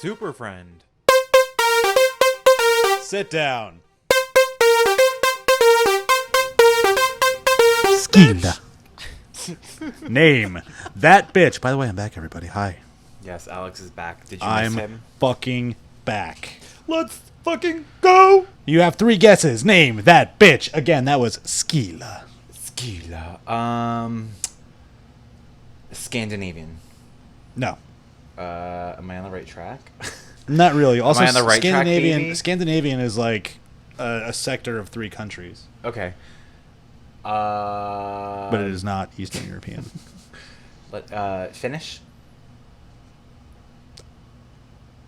Superfriend. Sit down. Skila. Name that bitch. By the way, I'm back, everybody. Hi. Yes, Alex is back. Did you miss him? Fucking back. Let's fucking go! You have 3 guesses. Name that bitch. Again, that was Skila. Skila. Scandinavian. No. Am I on the right track? Not really. Also, Am I on the right track, baby? Scandinavian is like a sector of 3 countries. Okay. But it is not Eastern European. Finnish?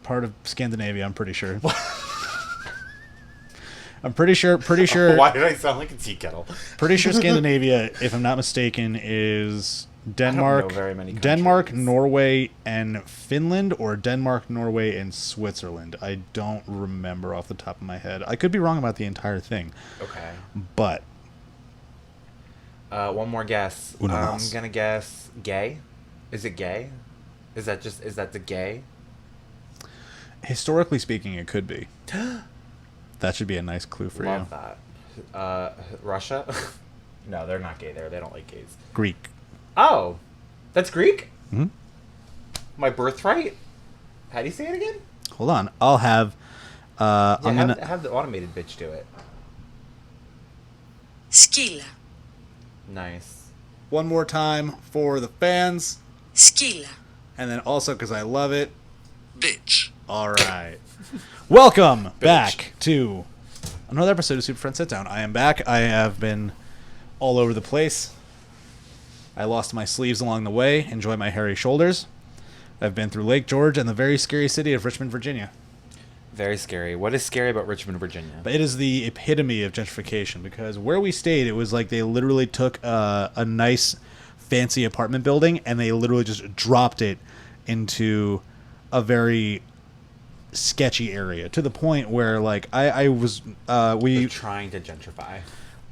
Part of Scandinavia, I'm pretty sure. I'm pretty sure. Why did I sound like a tea kettle? Pretty sure Scandinavia, if I'm not mistaken, is Denmark, I don't know very many countries. Denmark, Norway, and Finland, or Denmark, Norway, and Switzerland. I don't remember off the top of my head. I could be wrong about the entire thing. Okay. But one more guess. Uno I'm mas. gonna guess gay. Is it gay? Is that the gay? historically speaking, it could be. That should be a nice clue for Love you. that. Russia? No, they're not gay there. They don't like gays. Greek. Oh, that's Greek? Hmm? My birthright? How do you say it again? Hold on. I'll have... I'm gonna have the automated bitch do it. Skilla. Nice. one more time for the fans. Skilla. And then also because I love it. Bitch. All right. Welcome back to another episode of Superfriends Sit Down. I am back. I have been all over the place. I lost my sleeves along the way. Enjoy my hairy shoulders. I've been through Lake George and the very scary city of Richmond, Virginia. Very scary. What is scary about Richmond, Virginia? But it is the epitome of gentrification because where we stayed, it was like they literally took a nice, fancy apartment building and they literally just dropped it into a very sketchy area to the point where, like, I was They're trying to gentrify.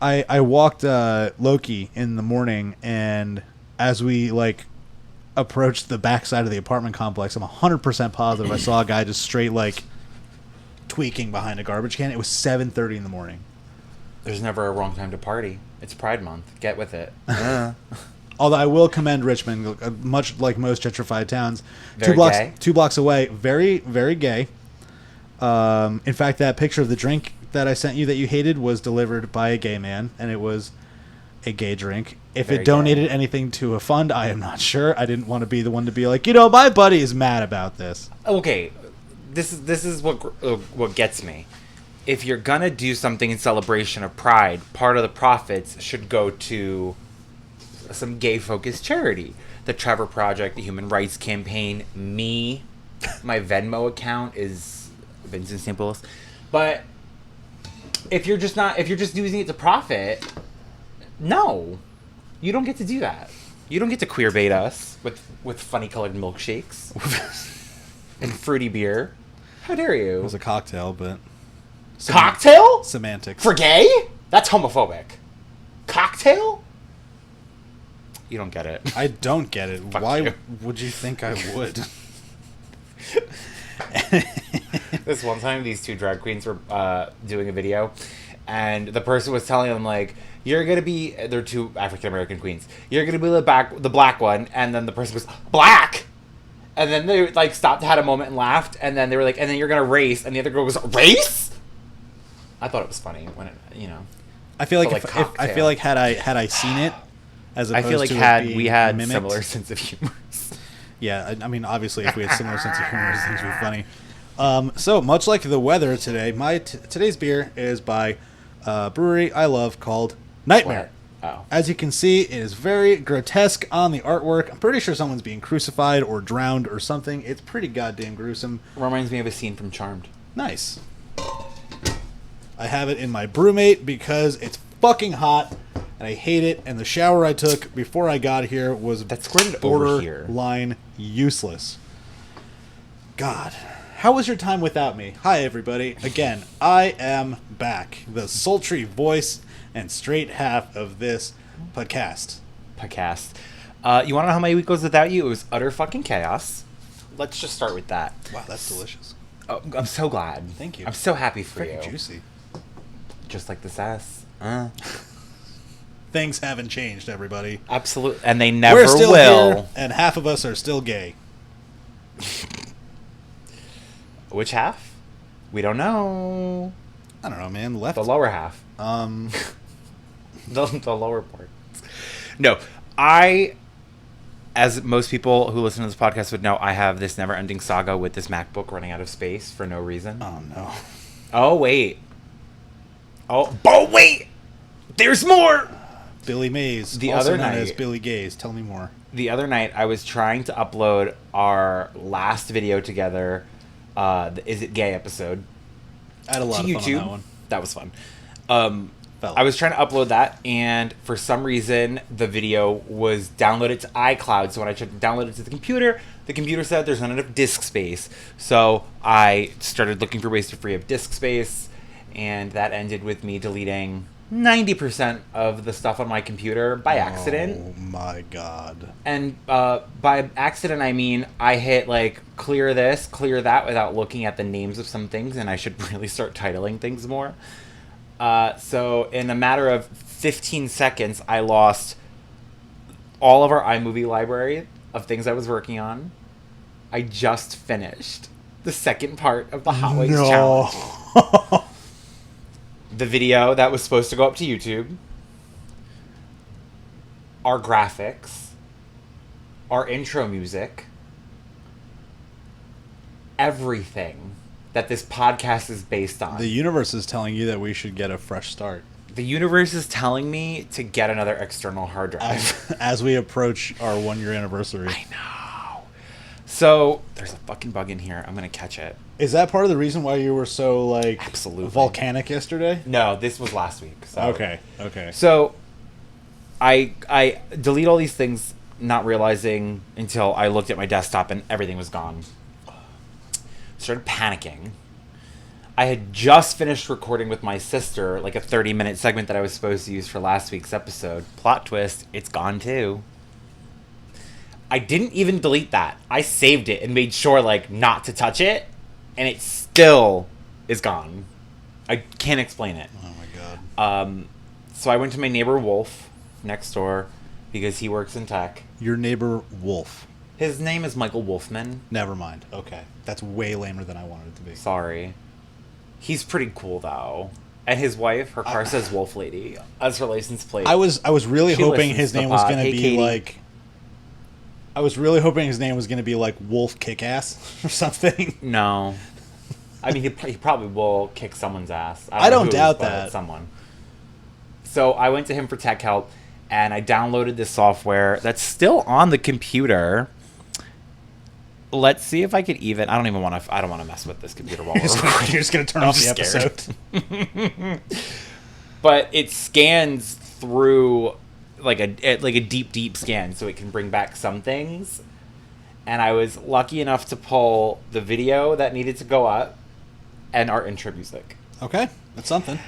I walked Loki in the morning, and as we like approached the backside of the apartment complex, I'm 100% positive I saw a guy just straight like tweaking behind a garbage can. It was 7:30 in the morning. There's never a wrong time to party. It's Pride Month. Get with it. Although I will commend Richmond, much like most gentrified towns, Very gay. 2 blocks away, very, very gay. In fact, that picture of the drink that I sent you that you hated was delivered by a gay man, and it was a gay drink. If Very it donated anything to a fund, I am not sure. I didn't want to be the one to be like, my buddy is mad about this. Okay, this is what gets me. If you're gonna do something in celebration of Pride, part of the profits should go to some gay-focused charity. The Trevor Project, the Human Rights Campaign, me, my Venmo account is Vincent St. Louis. But if you're just using it to profit, no, you don't get to do that. You don't get to queer bait us with funny colored milkshakes and fruity beer. How dare you? It was a cocktail, but... Cocktail? Semantics. For gay? That's homophobic. Cocktail? You don't get it. I don't get it. Fuck Why you. would you think I would? This one time, these 2 drag queens were doing a video, and the person was telling them, like, you're going to be... They're 2 African-American queens. You're going to be the black one, and then the person was, black? And then they, like, stopped, had a moment, and laughed, and then they were like, and then you're going to race, and the other girl goes, race? I thought it was funny when it, I feel like, But, like, if I feel like had I seen it, as opposed I feel like to we had mimicked, similar sense of humor. Yeah, I mean, obviously, if we had similar sense of humor, things would be funny. So, much like the weather today, today's beer is by a brewery I love called Nightmare. What? Oh. As you can see, it is very grotesque on the artwork. I'm pretty sure someone's being crucified or drowned or something. It's pretty goddamn gruesome. Reminds me of a scene from Charmed. Nice. I have it in my brewmate because it's fucking hot and I hate it. And the shower I took before I got here was That squirted over here. borderline useless. God. How was your time without me? Hi, everybody. Again, I am back. The sultry voice and straight half of this podcast. You want to know how my week goes without you? It was utter fucking chaos. Let's just start with that. Wow, that's delicious. Oh, I'm so glad. Thank you. I'm so happy for Freaking you. juicy. Just like this ass. Things haven't changed, everybody. Absolutely. And they never We're still will. here, and half of us are still gay. Which half? We don't know. I don't know, man. Left. The lower half. Um, The lower part. No, as most people who listen to this podcast would know, I have this never-ending saga with this MacBook running out of space for no reason. oh no. Oh, wait. Oh, wait! There's more! Billy Mays, The also other known night- as Billy Gaze. Tell me more. The other night, I was trying to upload our last video together, the Is It Gay episode, I had a lot to of fun YouTube. on that one. That was fun. Felt. I was trying to upload that, and for some reason, the video was downloaded to iCloud. So when I tried to download it to the computer said there's not enough disk space. So I started looking for ways to free up disk space, and that ended with me deleting 90% of the stuff on my computer by accident. Oh my god. And by accident, I mean I hit like clear this, clear that without looking at the names of some things, and I should really start titling things more. So in a matter of 15 seconds, I lost all of our iMovie library of things I was working on. I just finished the second part of the Hot Wings challenge. The video that was supposed to go up to YouTube. Our graphics. Our intro music. Everything that this podcast is based on. The universe is telling you that we should get a fresh start. The universe is telling me to get another external hard drive. As we approach our 1-year anniversary. I know. So, there's a fucking bug in here. I'm going to catch it. Is that part of the reason why you were so, like, Absolutely. volcanic yesterday? No, this was last week. So. Okay. So, I delete all these things, not realizing until I looked at my desktop and everything was gone. Started panicking. I had just finished recording with my sister, like a 30-minute segment that I was supposed to use for last week's episode. Plot twist, it's gone too. I didn't even delete that. I saved it and made sure, like, not to touch it, and it still is gone. I can't explain it. Oh my god. So I went to my neighbor Wolf next door because he works in tech. Your neighbor Wolf. His name is Michael Wolfman. Never mind. Okay. That's way lamer than I wanted it to be. Sorry. He's pretty cool though. And his wife, her car says Wolf Lady as her license plate. I was really She hoping listens his to the name was pod. going to Hey, be Katie. like... I was really hoping his name was going to be like Wolf Kickass or something. No. I mean, he probably will kick someone's ass. I know don't whose, doubt but that. Someone. So I went to him for tech help, and I downloaded this software that's still on the computer. Let's see if I could even. I don't want to mess with this computer while we're recording. You're just going to turn I'm off the scared. episode. But it scans through like a deep scan, so it can bring back some things. And I was lucky enough to pull the video that needed to go up and our intro music. Okay. That's something.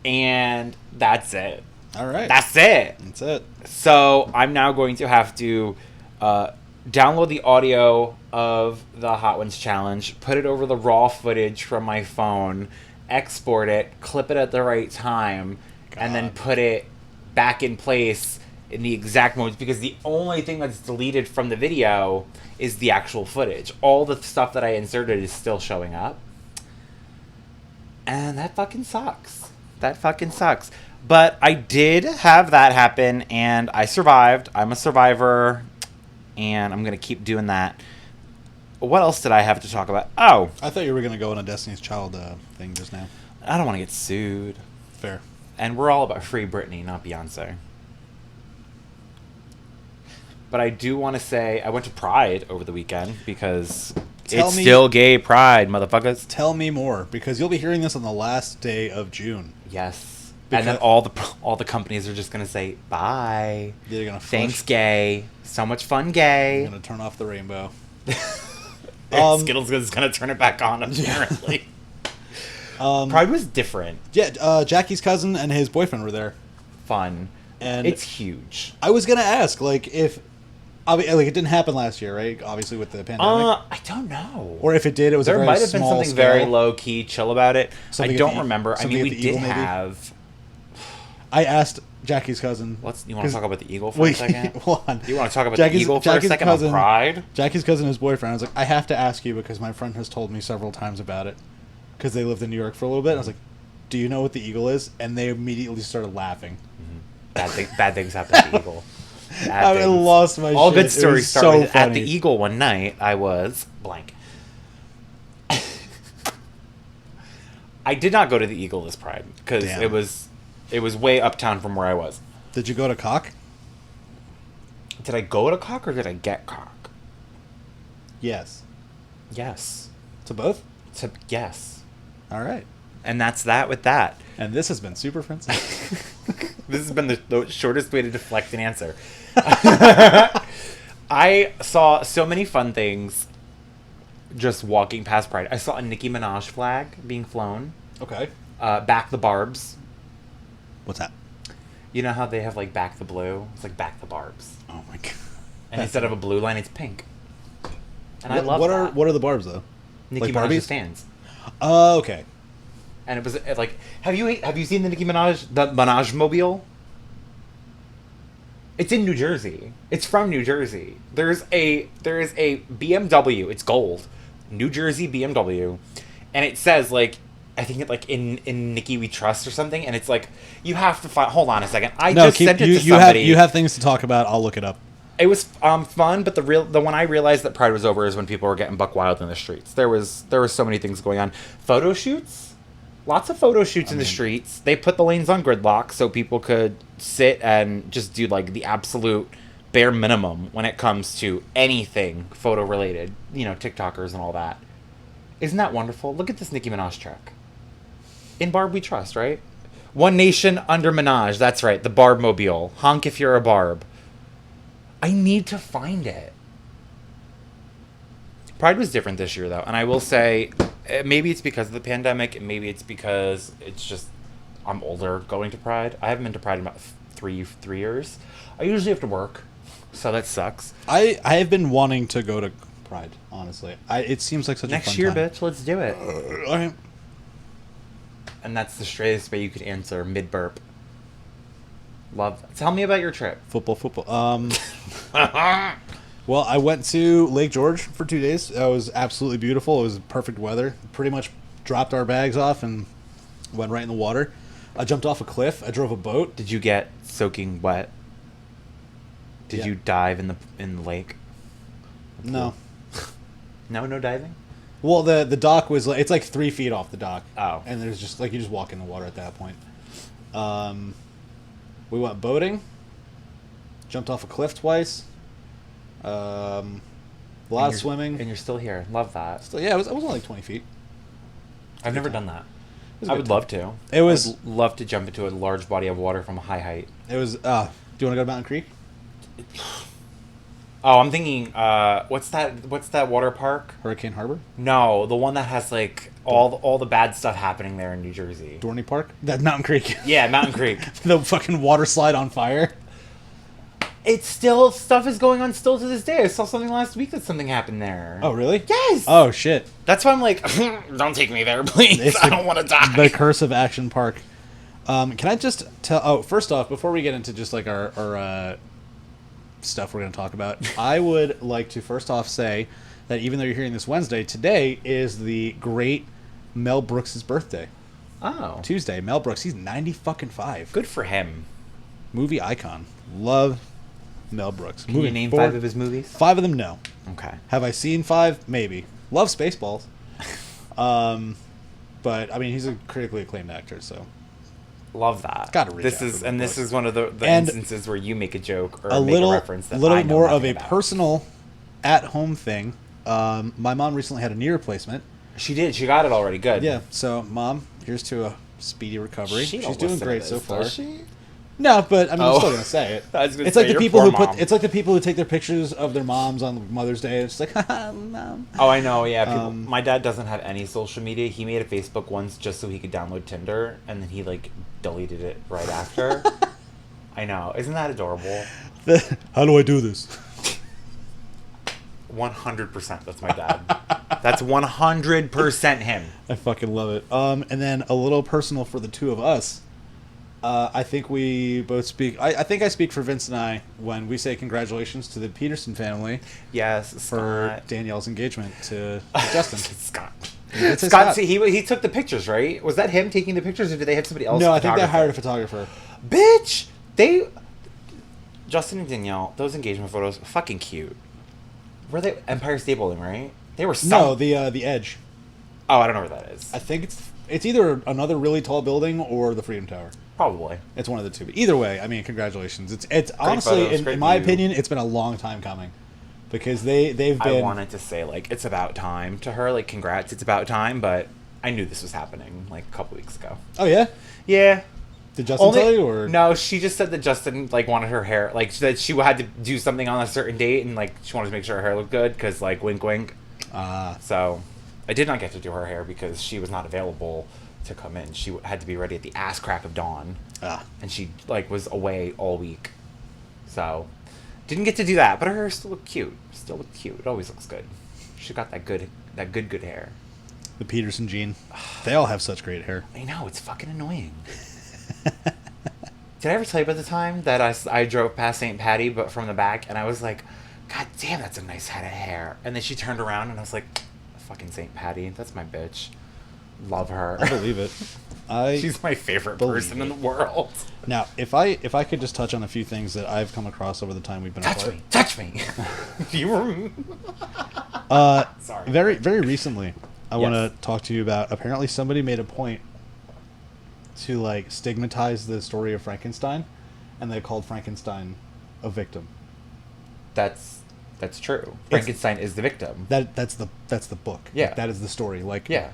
And that's it. All right. That's it. That's it. So I'm now going to have to download the audio of the Hot Ones challenge, put it over the raw footage from my phone, export it, clip it at the right time, and then God. put it back in place in the exact moments, because the only thing that's deleted from the video is the actual footage. All the stuff that I inserted is still showing up. And that fucking sucks. That fucking sucks. But I did have that happen, and I survived. I'm a survivor, and I'm going to keep doing that. What else did I have to talk about? Oh, I thought you were going to go on a Destiny's Child thing just now. I don't want to get sued. Fair. And we're all about Free Britney, not Beyonce. But I do want to say I went to Pride over the weekend because it's still gay Pride, motherfuckers. Tell me more, because you'll be hearing this on the last day of June. Yes. Because- And then all the companies are just going to say, bye. They're gonna Thanks, flush- gay. So much fun, I'm gay. going to turn off the rainbow. Skittles is going to turn it back on, apparently. Um, Pride was different. Yeah, Jackie's cousin and his boyfriend were there. Fun. And It's huge. I was going to ask, like, if Like it didn't happen last year, right? Obviously with the pandemic. I don't know. Or if it did, it was There a very might have been small something scale. very low key, chill about it. Something I at don't the- remember. I something mean, at we the did Eagle, maybe? have. I asked Jackie's cousin. You want to talk about the Eagle for a Wait, second? hold on. You want to talk about Jackie's- the Eagle for Jackie's a second cousin- on Pride? Jackie's cousin and his boyfriend. I was like, I have to ask you because my friend has told me several times about it because they lived in New York for a little bit. I was like, do you know what the Eagle is? And they immediately started laughing. Bad things happen at the Eagle. I lost my All shit. good It stories was start so with at the funny. Eagle one night. I was blank. I did not go to the Eagle this Pride because Damn. it was way uptown from where I was. Did you go to Cock? Did I go to Cock or did I get Cock? Yes. Yes. To both? Yes. All right. And that's that with that. And this has been Super Friends. This has been the shortest way to deflect an answer. I saw so many fun things just walking past Pride. I saw a Nicki Minaj flag being flown. Okay. Back the Barbs. What's that? You know how they have like Back the Blue? It's like Back the Barbs. Oh my god. And instead of a blue line, it's pink. And I What, love what that. are what are the barbs though? Nicki like Minaj's Barbies? fans. Oh, okay. And it was like, have you seen the Nicki Minaj, the Minaj Mobile? It's in New Jersey. It's from New Jersey. There is a BMW. It's gold, New Jersey BMW, and it says like, I think it like in Nicki We Trust or something, and it's like you have to find. Hold on a second. I just sent it to somebody. You have things to talk about. I'll look it up. It was fun, but the one I realized that Pride was over is when people were getting buck wild in the streets. There was so many things going on. Photo shoots, lots of photo shoots in the streets. They put the lanes on gridlock so people could sit and just do like the absolute bare minimum when it comes to anything photo related. You know, TikTokers and all that. Isn't that wonderful? Look at this Nicki Minaj truck. In Barb we trust, right? One nation under Minaj. That's right. The Barb Mobile. Honk if you're a Barb. I need to find it. Pride was different this year, though. And I will say, maybe it's because of the pandemic, and maybe it's because it's just I'm older going to Pride. I haven't been to Pride in about three years. I usually have to work, so that sucks. I have been wanting to go to Pride, honestly. It seems like such a fun Next year, time. bitch, let's do it. All right. And that's the straightest way you could answer mid-burp. Love. Tell me about your trip. Football. Well, I went to Lake George for 2 days. It was absolutely beautiful. It was perfect weather. Pretty much dropped our bags off and went right in the water. I jumped off a cliff. I drove a boat. Did you get soaking wet? Did Yeah. you dive in the lake? No. No diving? Well, the dock was it's like 3 feet off the dock. Oh. And there's just like you just walk in the water at that point. We went boating. Jumped off a cliff twice. A lot of swimming. And you're still here. Love that. So, yeah, it was only like 20 feet. I've never done that. was a I good would time. love to. It was- I would love to jump into a large body of water from a high height. It was. Do you want to go to Mountain Creek? Oh, I'm thinking, what's that water park? Hurricane Harbor? No, the one that has like all the bad stuff happening there in New Jersey. Dorney Park? That's Mountain Creek. Yeah, Mountain Creek. The fucking water slide on fire. It's still stuff is going on still to this day. I saw something last week that something happened there. Oh, really? Yes. Oh, shit. That's why I'm like, don't take me there, please. It's I don't want to die. The Curse of Action Park. Can I just tell... Oh, first off, before we get into just like our stuff we're going to talk about, I would like to first off say that even though you're hearing this Wednesday, today is the great Mel Brooks' birthday. Oh, Tuesday, Mel Brooks. He's 90-fucking-5. good for him. Movie icon. Love Mel Brooks. Can you name 5 of his movies? 5 of them, no. Okay. Have I seen 5? Maybe. Love Spaceballs. But, I mean, he's a critically acclaimed actor, so... Love that. Gotta reach out for This Mel is Brooks. one of the And instances where you make a joke or a make little, a reference that little I know more of nothing a about. personal at-home thing. My mom recently had a knee replacement. She did. She got it already. Good. Yeah, so, Mom, here's to a speedy recovery. She She's don't doing listen to great this, so far. does she? No, but I mean, I'm Oh. still gonna say it. I was gonna It's say, like the your people poor who put. mom. It's like the people who take their pictures of their moms on Mother's Day. It's like, haha, Mom. Oh, I know. Yeah. People, my dad doesn't have any social media. He made a Facebook once just so he could download Tinder, and then he like deleted it right after. I know. Isn't that adorable? How do I do this? 100%. That's my dad. That's 100% him. I fucking love it. And then a little personal for the two of us. I think we both speak. I think I speak for Vince and I when we say congratulations to the Peterson family. Yes, for Scott. Danielle's engagement to Justin. Scott. It's a Scott, see, he took the pictures, right? Was that him taking the pictures, or did they have somebody else? No, I think they hired a photographer. Bitch, Justin and Danielle, those engagement photos, fucking cute. Were they Empire State Building, right? They were No, the Edge. Oh, I don't know where that is. I think it's either another really tall building or the Freedom Tower. Probably. It's one of the two. But either way, I mean, congratulations. It's honestly, photos, in my opinion, it's been a long time coming. Because they've been... I wanted to say, like, it's about time to her. Like, congrats, it's about time. But I knew this was happening, like, a couple weeks ago. Oh, yeah? Yeah. Did Justin tell you, or...? No, she just said that Justin, like, wanted her hair... Like, that she had to do something on a certain date, and, like, she wanted to make sure her hair looked good, because, like, wink, wink. So, I did not get to do her hair, because she was not available to come in. She had to be ready at the ass crack of dawn. And she, like, was away all week. So... Didn't get to do that, but her hair still looked cute. It always looks good. She got that good hair. The Peterson gene. They all have such great hair. I know, it's fucking annoying. Did I ever tell you about the time that I drove past St. Patty, but from the back, and I was like, God damn, that's a nice head of hair. And then she turned around, and I was like, fucking St. Patty, that's my bitch. Love her. I believe it. She's my favorite person in the world. Now, if I could just touch on a few things that I've come across over the time we've been apart. Touch me. You were... Sorry. Very, very recently, I want to talk to you about, apparently somebody made a point to, like, stigmatize the story of Frankenstein, and they called Frankenstein a victim. That's true. Frankenstein is the victim. That's the book. Yeah. Like, that is the story. Like, yeah.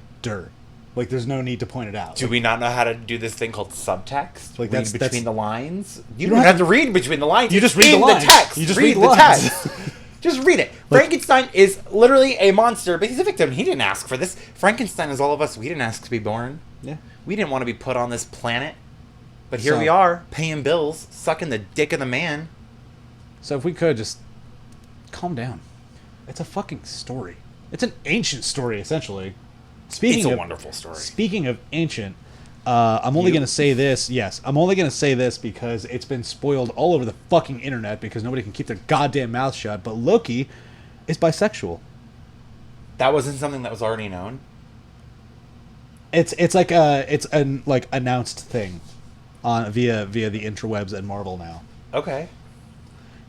Like, there's no need to point it out. Do we not know how to do this thing called subtext? Like, read between the lines? You don't don't have to read between the lines. You just read the lines. The text. You just read the lines. text. Just read it. Frankenstein is literally a monster, but he's a victim. He didn't ask for this. Frankenstein is all of us. We didn't ask to be born. Yeah. We didn't want to be put on this planet. But here we are, paying bills, sucking the dick of the man. So if we could just calm down. It's a fucking story. It's an ancient story, essentially. It's a wonderful story. Speaking of ancient, I'm only going to say this. Yes, I'm only going to say this because it's been spoiled all over the fucking internet because nobody can keep their goddamn mouth shut. But Loki is bisexual. That wasn't something that was already known. It's an like announced thing on via the interwebs and Marvel now. Okay.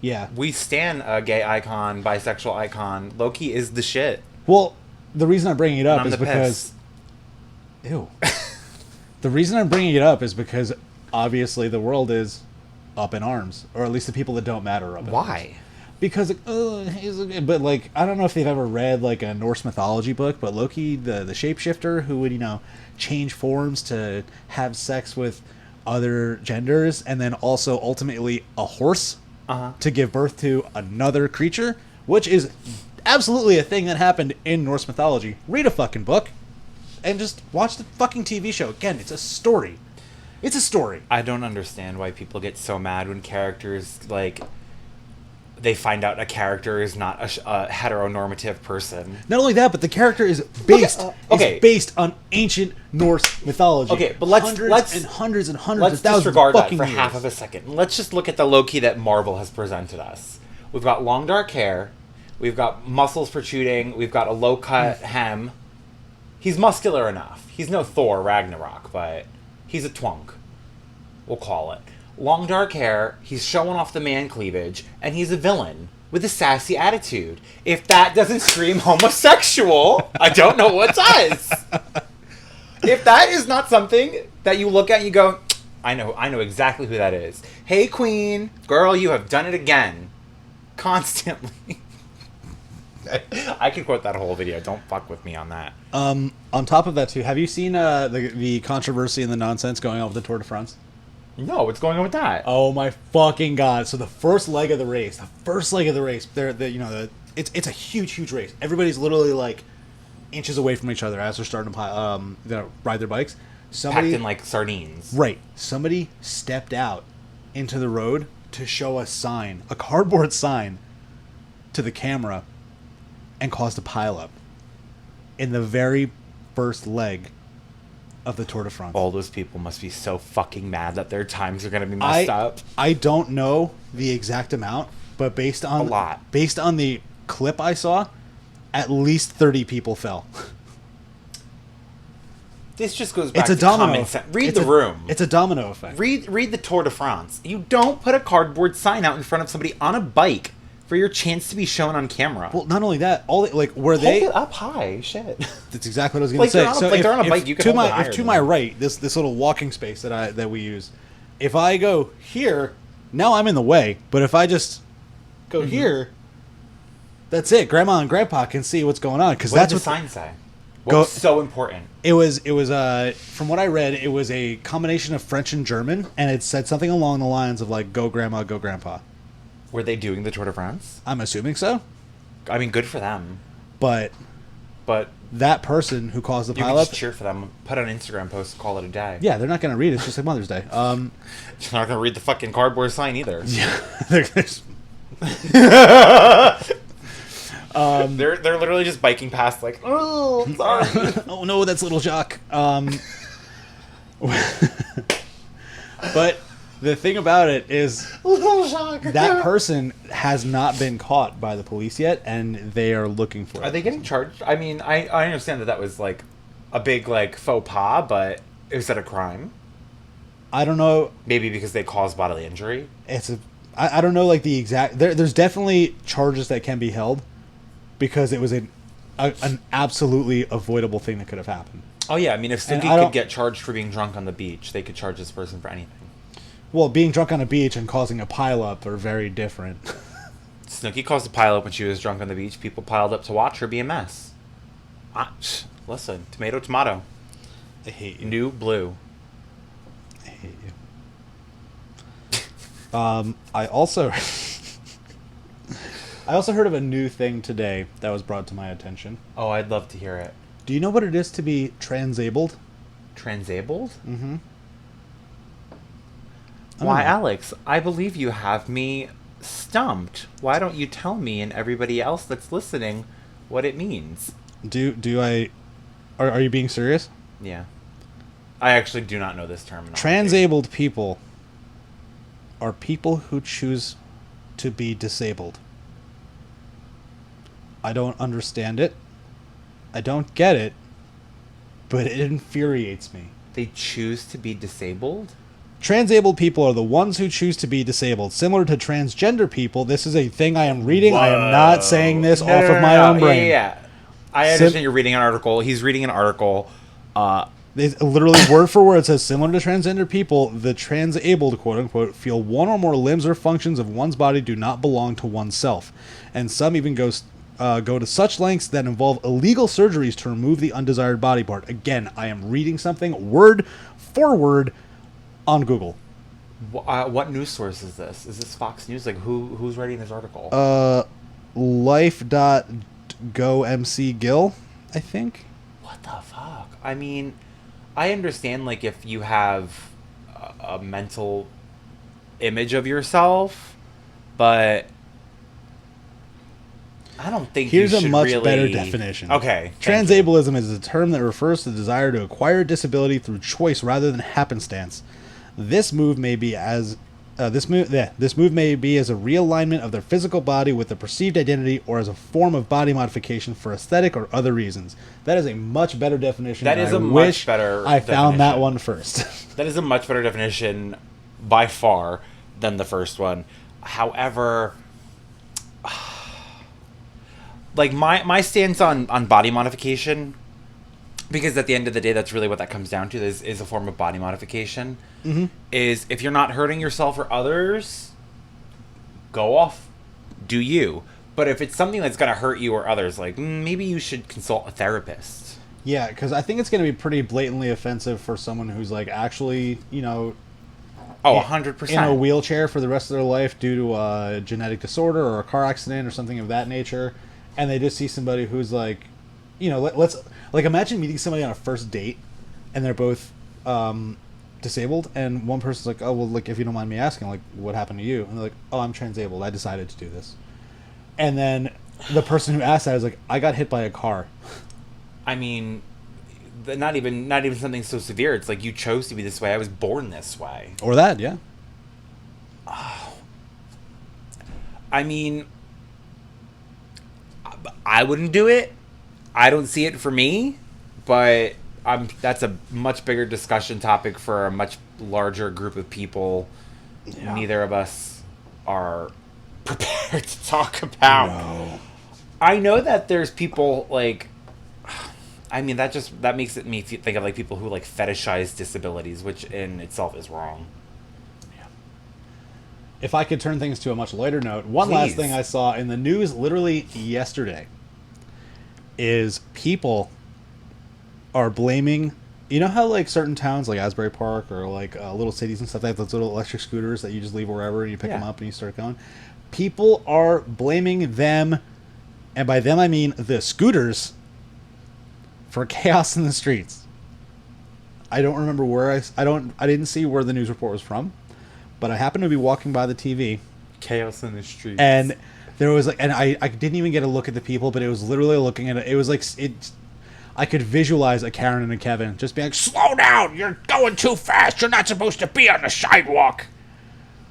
Yeah. We stan a gay icon, bisexual icon. Loki is the shit. Well, the reason I'm bringing it up I'm is the because... piss. Ew. The reason I'm bringing it up is because, obviously, the world is up in arms. Or at least the people that don't matter are up in arms. Why? Because, but, like, I don't know if they've ever read, like, a Norse mythology book, but Loki, the shapeshifter who would, change forms to have sex with other genders, and then also, ultimately, a horse to give birth to another creature, which is absolutely a thing that happened in Norse mythology. Read a fucking book and just watch the fucking TV show. Again, it's a story. It's a story. I don't understand why people get so mad when characters, like, they find out a character is not a heteronormative person. Not only that, but the character is based is based on ancient Norse mythology. Okay, but let's hundreds of let's thousands disregard of that fucking for years. half of a second. Let's just look at the Loki that Marvel has presented us. We've got long dark hair. We've got muscles protruding. We've got a low cut hem. He's muscular enough. He's no Thor Ragnarok, but he's a twunk. We'll call it. Long dark hair, he's showing off the man cleavage, and he's a villain with a sassy attitude. If that doesn't scream homosexual, I don't know what does. If that is not something that you look at and you go, I know exactly who that is. Hey queen, girl, you have done it again. Constantly. I could quote that whole video. Don't fuck with me on that. On top of that too, have you seen the controversy and the nonsense going on with the Tour de France? No, what's going on with that? Oh my fucking god! So the first leg of the race, it's a huge race. Everybody's literally like inches away from each other as they're starting to ride their bikes. Packed in like sardines. Right. Somebody stepped out into the road to show a sign, a cardboard sign, to the camera, and caused a pileup in the very first leg of the Tour de France. All those people must be so fucking mad that their times are going to be messed up. I don't know the exact amount, but based on A lot. Based on the clip I saw, at least 30 people fell. This just goes back It's a to domino. common sense. Read the room. It's a domino effect. Read the Tour de France. You don't put a cardboard sign out in front of somebody on a bike for your chance to be shown on camera. Well, not only that, all the, like where Hold they it up high. Shit. That's exactly what I was going to Like, say. they're on a bike, you can to hold my it higher if to than my that. right, this little walking space that we use, if I go here, now I'm in the way. But if I just go here, that's it. Grandma and Grandpa can see what's going on because What that's did what the sign say? What Go- was so important? it was. It was from what I read, it was a combination of French and German, and it said something along the lines of like "Go Grandma, go Grandpa." Were they doing the Tour de France? I'm assuming so, I mean, good for them. but But that person who caused the you can just pileup, cheer for them. Put an Instagram post, call it a day. yeah, they're not going to read it. It's just like Mother's Day. They're not going to read the fucking cardboard sign either. There's- They're literally just biking past like, oh, sorry. oh no, that's little Jacques. But the thing about it is Little Jacques. that person has not been caught by the police yet, and they are looking for it. Are they getting charged? I mean, I understand that was like a big like faux pas, but is that a crime? I don't know. Maybe because they caused bodily injury. I don't know like the exact. There's definitely charges that can be held because it was an absolutely avoidable thing that could have happened. Oh yeah, I mean, if And Snooki I don't- could get charged for being drunk on the beach, they could charge this person for anything. Well, being drunk on a beach and causing a pileup are very different. Snooki caused a pileup when she was drunk on the beach. People piled up to watch her be a mess. Listen, tomato, tomato. I hate you. New blue. I hate you. I also heard of a new thing today that was brought to my attention. Oh, I'd love to hear it. Do you know what it is to be transabled? Transabled? Mm-hmm. Why, Alex, I believe you have me stumped. Why don't you tell me and everybody else that's listening what it means? Do I? Are you being serious? Yeah. I actually do not know this term. Transabled people are people who choose to be disabled. I don't understand it. I don't get it. But it infuriates me. They choose to be disabled? Transabled people are the ones who choose to be disabled. Similar to transgender people, this is a thing I am reading. I am not saying this off of my own brain. Yeah. I understand you're reading an article. He's reading an article. It's literally word for word, it says, similar to transgender people, the transabled, quote unquote, feel one or more limbs or functions of one's body do not belong to oneself. And some even go to such lengths that involve illegal surgeries to remove the undesired body part. Again, I am reading something word for word on Google. What news source is this? Is this Fox News? Like, who's writing this article? Life.go.mc.gil, I think. What the fuck? I mean, I understand, like, if you have a mental image of yourself, but I don't think Here's you a should much really... better definition. Okay. thank you. Transableism is a term that refers to the desire to acquire disability through choice rather than happenstance. This move may be as this move may be as a realignment of their physical body with a perceived identity, or as a form of body modification for aesthetic or other reasons. That is a much better definition. That is I a much wish better I found that definition. one first. That is a much better definition by far than the first one. However, like my stance on body modification, because at the end of the day, that's really what that comes down to, is a form of body modification, is if you're not hurting yourself or others, go off, do you. But if it's something that's going to hurt you or others, like, maybe you should consult a therapist. Yeah, because I think it's going to be pretty blatantly offensive for someone who's like actually, Oh, 100%. in a wheelchair for the rest of their life due to a genetic disorder or a car accident or something of that nature, and they just see somebody who's like, let's like imagine meeting somebody on a first date, and they're both disabled, and one person's like, oh well, like if you don't mind me asking, like what happened to you, and they're like, oh, I'm transabled, I decided to do this, and then the person who asked that was like, I got hit by a car. I mean, not even something so severe. It's like, you chose to be this way. I was born this way. Or that, yeah. I mean, I wouldn't do it. I don't see it for me, but that's a much bigger discussion topic for a much larger group of people. Yeah. Neither of us are prepared to talk about. No. I know that there's people like, I mean, that makes me think of like people who like fetishize disabilities, which in itself is wrong. If I could turn things to a much lighter note, one Please. last thing I saw in the news literally yesterday is people are blaming. You know how like certain towns like Asbury Park or like little cities and stuff, they have those little electric scooters that you just leave wherever and you pick them up and you start going. People are blaming them, and by them I mean the scooters, for chaos in the streets. I don't remember where I didn't see where the news report was from, but I happened to be walking by the TV. Chaos in the streets. And there was like, and I didn't even get a look at the people, but it was literally looking at it. It was like, I could visualize a Karen and a Kevin just being like, slow down, you're going too fast, you're not supposed to be on the sidewalk.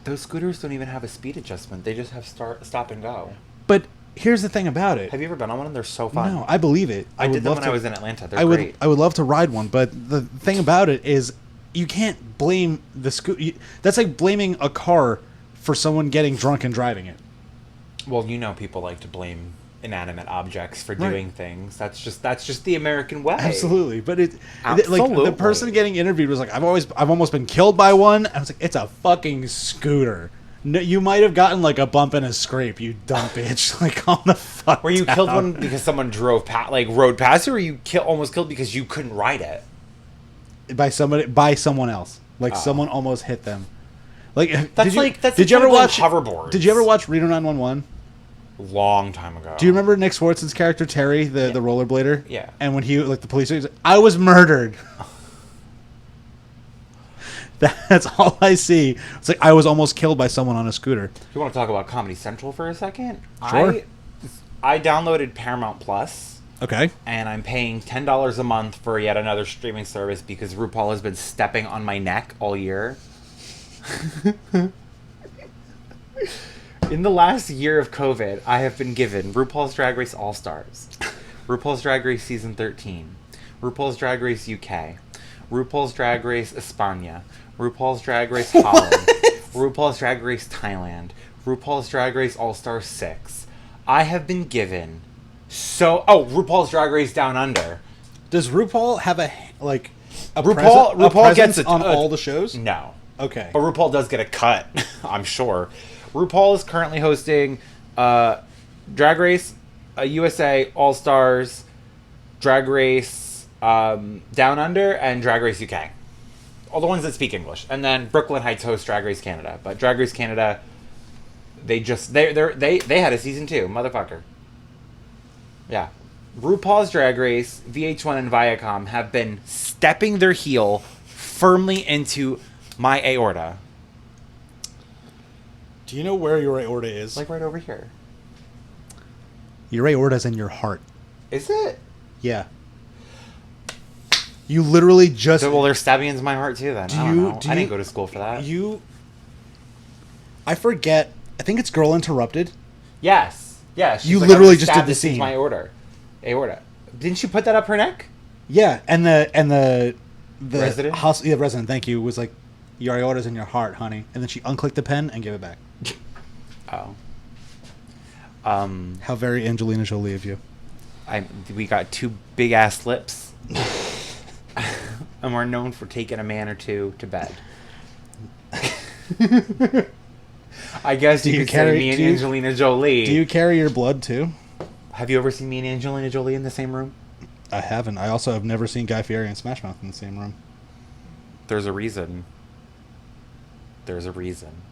Those scooters don't even have a speed adjustment. They just have stop and go. But here's the thing about it. Have you ever been on one? They're so fun. No, I believe it. I would did them love when to- I was in Atlanta. They're great. I would love to ride one, but the thing about it is you can't blame the scooter. That's like blaming a car for someone getting drunk and driving it. Well, you know, people like to blame inanimate objects for Right. doing things. That's just the American way. Absolutely, but like Absolutely. the person getting interviewed was like, I've almost been killed by one. I was like, it's a fucking scooter. No, you might have gotten like a bump and a scrape, you dumb bitch. Like, calm the fuck Were you down. killed one because someone rode past you, or were you almost killed because you couldn't ride it? by someone else? Like someone almost hit them. Like That's did you ever watch hoverboards? Did you ever watch Reno 911? Long time ago. Do you remember Nick Swartzen's character Terry, the rollerblader? Yeah. And when he like the police, he was like, I was murdered. That's all I see. It's like I was almost killed by someone on a scooter. You want to talk about Comedy Central for a second? Sure. I downloaded Paramount Plus, Okay. and I'm paying $10 a month for yet another streaming service because RuPaul has been stepping on my neck all year. In the last year of COVID, I have been given RuPaul's Drag Race All-Stars, RuPaul's Drag Race Season 13, RuPaul's Drag Race UK, RuPaul's Drag Race España, RuPaul's Drag Race Holland, RuPaul's Drag Race Thailand, RuPaul's Drag Race All-Star 6. I have been given RuPaul's Drag Race Down Under. Does RuPaul have a RuPaul presence gets on all the shows? No. Okay. But RuPaul does get a cut, I'm sure. RuPaul is currently hosting Drag Race USA, All Stars, Drag Race Down Under, and Drag Race UK. All the ones that speak English. And then Brooklyn Heights hosts Drag Race Canada. But Drag Race Canada, they had a season 2, motherfucker. Yeah. RuPaul's Drag Race, VH1 and Viacom have been stepping their heel firmly into my aorta. Do you know where your aorta is? Like right over here. Your aorta's in your heart. Is it? Yeah. You literally just Well, they're stabbing into my heart too then. I don't know. I didn't go to school for that. I forget. I think it's Girl Interrupted. Yes. Yeah. she's You like, literally I'm just stabbed did the into scene. my aorta. Didn't you put that up her neck? Yeah, and the Resident? resident. Thank you. Was like, your aorta's in your heart, honey, and then she unclicked the pen and gave it back. Oh. How very Angelina Jolie of you. We got 2 big ass lips. And we're known for taking a man or two to bed. I guess you could say me and Angelina Jolie. Do you carry your blood too? Have you ever seen me and Angelina Jolie in the same room? I haven't. I also have never seen Guy Fieri and Smash Mouth in the same room. There's a reason. There's a reason.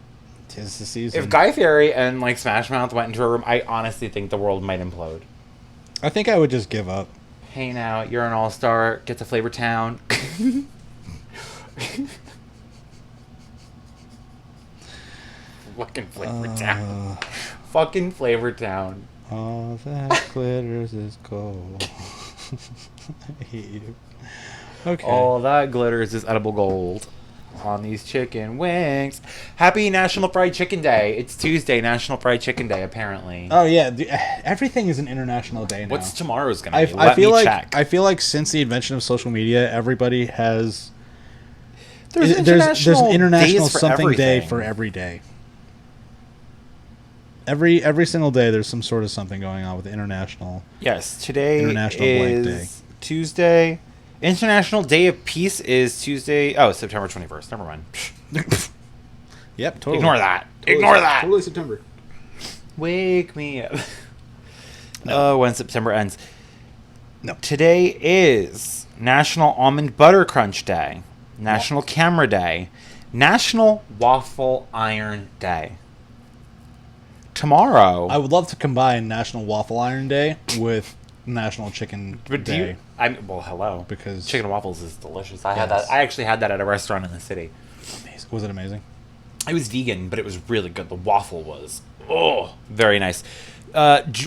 'Tis the season. If Guy Fieri and like Smash Mouth went into a room, I honestly think the world might implode. I think I would just give up. Hey now, you're an all-star, get to Flavor Town. Fucking Flavor Town. Fucking Flavor Town. All that glitters is gold. I hate you. Okay. All that glitters is edible gold on these chicken wings. Happy National Fried Chicken Day. It's Tuesday, National Fried Chicken Day, apparently. Oh yeah, everything is an international day now. What's tomorrow's gonna be? I feel like check. I feel like since the invention of social media, everybody has There's there's international days for something day everything. for every day. Every single day, there's some sort of something going on with the international. Yes, today International is Blank Day. Tuesday. International Day of Peace is Tuesday. Oh, September 21st. Never mind. Yep, totally. Ignore that. Ignore that. Totally September. Wake me up. No. Oh, when September ends. No. Today is National Almond Butter Crunch Day, National Camera Day, National Waffle Iron Day. Tomorrow. I would love to combine National Waffle Iron Day with National Chicken But do Day. you? Well, hello. Because- chicken and waffles is delicious. I had Yes. that. I actually had that at a restaurant in the city. Amazing. Was it amazing? It was vegan, but it was really good. The waffle was very nice.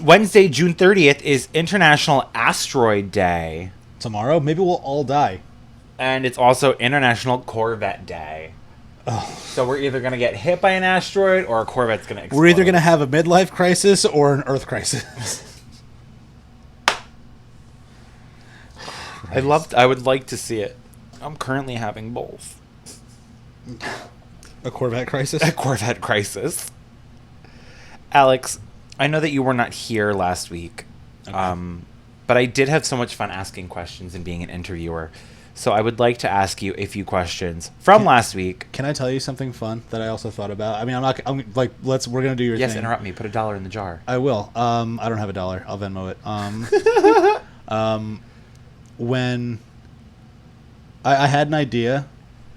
Wednesday, June 30th is International Asteroid Day, Tomorrow, maybe we'll all die. and it's also International Corvette Day. So we're either gonna get hit by an asteroid or a Corvette's gonna explode. We're either going to have a midlife crisis or an Earth crisis. I would like to see it. I'm currently having both. A Corvette crisis? A Corvette crisis. Alex, I know that you were not here last week, Okay. but I did have so much fun asking questions and being an interviewer. So I would like to ask you a few questions from last week. Can I tell you something fun that I also thought about? I mean, we're going to do your Yes, thing. interrupt me. Put $1 in the jar. I will. I don't have $1. I'll Venmo it. When I had an idea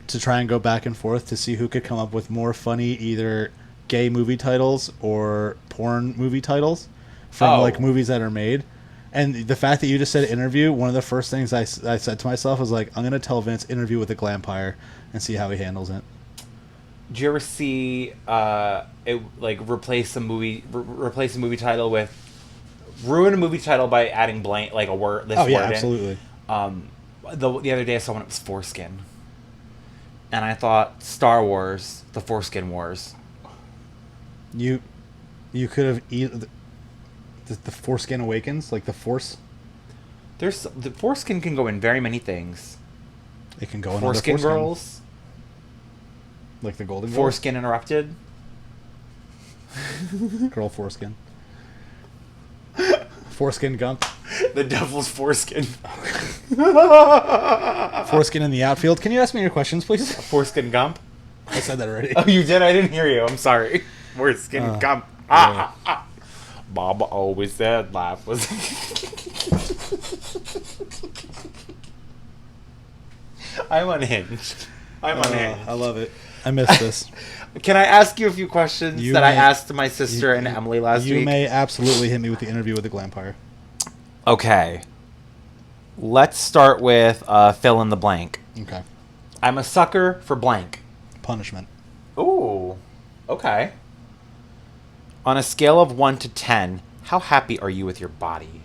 to try and go back and forth to see who could come up with more funny either gay movie titles or porn movie titles from like movies that are made. And the fact that you just said interview, one of the first things I said to myself was like, I'm going to tell Vince interview with a glampire and see how he handles it. Did you ever see it like replace a movie title with ruin a movie title by adding blank like a word? This word absolutely. In? The other day I saw one. It was Foreskin, and I thought Star Wars: The Foreskin Wars. You could have the Foreskin Awakens, like the Force. The foreskin can go in very many things. It can go in Foreskin other foreskin, Girls, like the Golden Girls. Foreskin Interrupted. Girl Foreskin. Foreskin Gump. The Devil's Foreskin. Foreskin in the outfield. Can you ask me your questions, please? Foreskin Gump. I said that already. Oh, you did? I didn't hear you. I'm sorry. Foreskin Gump. Bob always said life was. I'm unhinged. I'm unhinged. I love it. I missed this. Can I ask you a few questions You that I may- asked my sister and Emily last You week? may absolutely hit me with the interview with the glampire. Okay. Let's start with fill in the blank. Okay. I'm a sucker for blank. Punishment. Ooh. Okay. On a scale of 1 to 10, how happy are you with your body?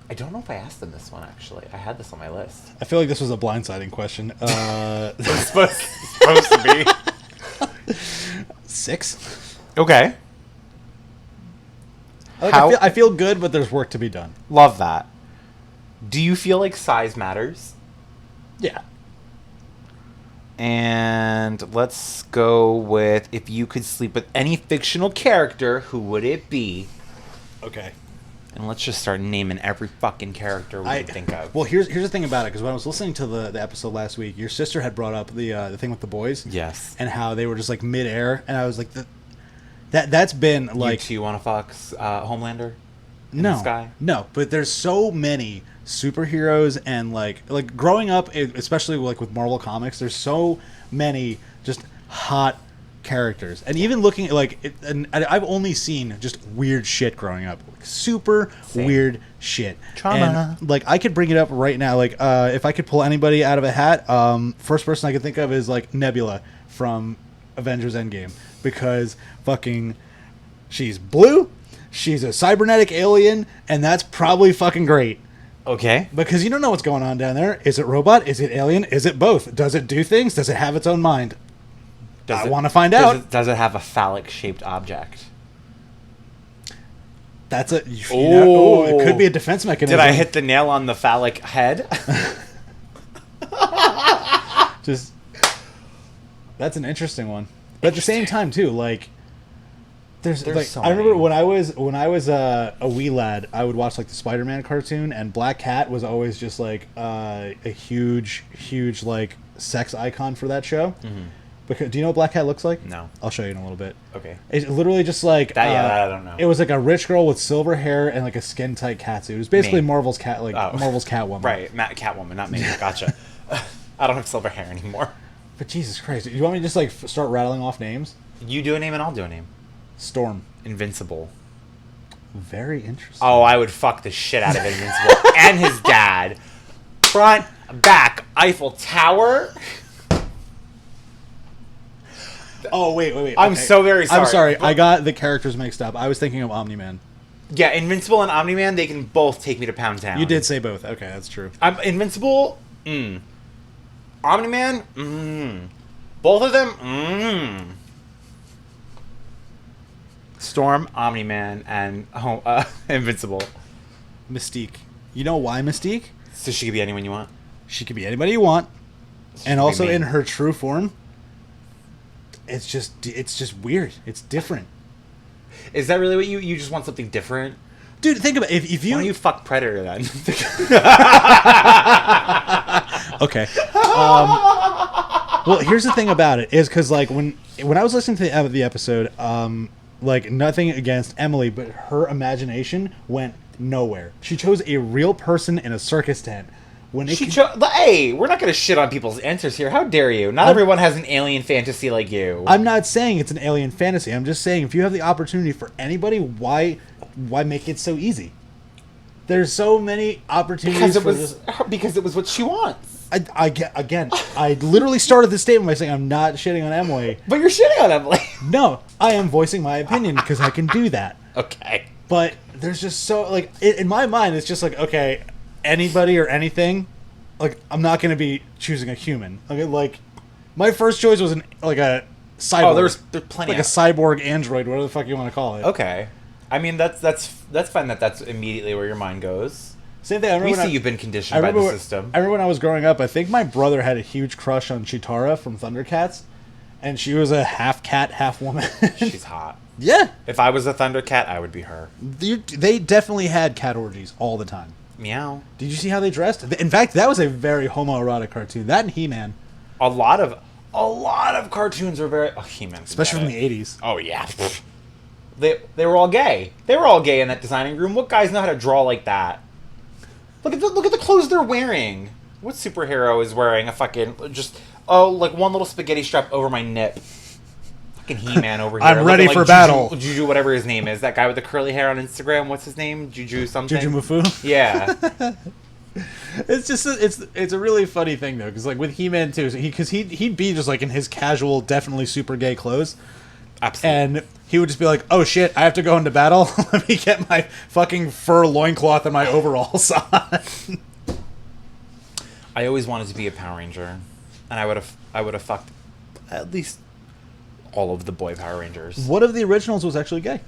I don't know if I asked them this one, actually. I had this on my list. I feel like this was a blindsiding question. It's supposed to be. 6. Okay. I feel good, but there's work to be done. Love that. Do you feel like size matters? Yeah. And let's go with if you could sleep with any fictional character, who would it be? Okay. And let's just start naming every fucking character we can think of. Well, here's the thing about it, because when I was listening to the episode last week, your sister had brought up the thing with the boys. Yes. And how they were just like midair, and I was like, that's been like. You two want to fuck Homelander? In No, the sky? no, but there's so many superheroes and like growing up, especially like with Marvel comics, there's so many just hot characters, and even looking at and I've only seen just weird shit growing up, like super Same. weird shit. Trauma. And like I could bring it up right now, like if I could pull anybody out of a hat, first person I could think of is like Nebula from Avengers Endgame, because fucking she's blue. She's a cybernetic alien, and that's probably fucking great. Okay. Because you don't know what's going on down there. Is it robot? Is it alien? Is it both? Does it do things? Does it have its own mind? I want to find out. Does it have a phallic-shaped object? That's a... it could be a defense mechanism. Did I hit the nail on the phallic head? Just... That's an interesting one. But at the same time, too, like... There's like, so I remember many. when I was a wee lad, I would watch like the Spider-Man cartoon, and Black Cat was always just like a huge like sex icon for that show. Mm-hmm. Because do you know what Black Cat looks like? No. I'll show you in a little bit. Okay. It's literally just like that. Yeah, I don't know. It was like a rich girl with silver hair and like a skin tight catsuit. It was basically Marvel's Marvel's Catwoman. Right, Catwoman, not me. Gotcha. I don't have silver hair anymore. But Jesus Christ, you want me to just like start rattling off names? You do a name and I'll do a name. Storm. Invincible. Very interesting. Oh, I would fuck the shit out of Invincible and his dad. Front, back, Eiffel Tower. Oh, wait. I'm so very sorry. I'm sorry. I got the characters mixed up. I was thinking of Omni-Man. Yeah, Invincible and Omni-Man, they can both take me to Pound Town. You did say both. Okay, that's true. I'm Invincible, Omni-Man, both of them, Storm, Omni-Man, and Invincible. Mystique. You know why Mystique? So she could be anyone you want? She could be anybody you want. And also me. in her true form, it's just weird. It's different. Is that really what you just want something different? Dude, think about it. If you... Why don't you fuck Predator then? Okay. Well, here's the thing about it is because like when I was listening to the episode, like nothing against Emily, but her imagination went nowhere. She chose a real person in a circus tent. Hey, we're not going to shit on people's answers here. How dare you? Not everyone has an alien fantasy like you. I'm not saying it's an alien fantasy. I'm just saying if you have the opportunity for anybody, why make it so easy? There's so many opportunities because it was what she wants. I literally started this statement by saying I'm not shitting on Emily. But you're shitting on Emily. No, I am voicing my opinion because I can do that. Okay. But there's just so like in my mind it's just like okay, anybody or anything, like I'm not going to be choosing a human. Like my first choice was a cyborg. Oh, there's plenty like a cyborg android, whatever the fuck you want to call it. Okay. I mean that's fine that's immediately where your mind goes. Same thing. You've been conditioned by the system. I remember when I was growing up, I think my brother had a huge crush on Chitara from Thundercats, and she was a half cat, half woman. She's hot. Yeah. If I was a Thundercat, I would be her. They definitely had cat orgies all the time. Meow. Did you see how they dressed? In fact, that was a very homoerotic cartoon. That and He-Man. A lot of cartoons are very He-Man, especially from the 80s. Oh yeah. They were all gay. They were all gay in that designing room. What guys know how to draw like that? Look at the clothes they're wearing. What superhero is wearing a fucking like one little spaghetti strap over my nip? Fucking He-Man over here. I'm ready for battle. Juju, whatever his name is. That guy with the curly hair on Instagram. What's his name? Juju something. Juju Mufu. Yeah. It's just it's a really funny thing though, because like with He-Man too, he'd be just like in his casual, definitely super gay clothes. Absolutely. And he would just be like, oh shit, I have to go into battle? Let me get my fucking fur loincloth and my overalls on. I always wanted to be a Power Ranger. And I would have fucked at least all of the boy Power Rangers. One of the originals was actually gay.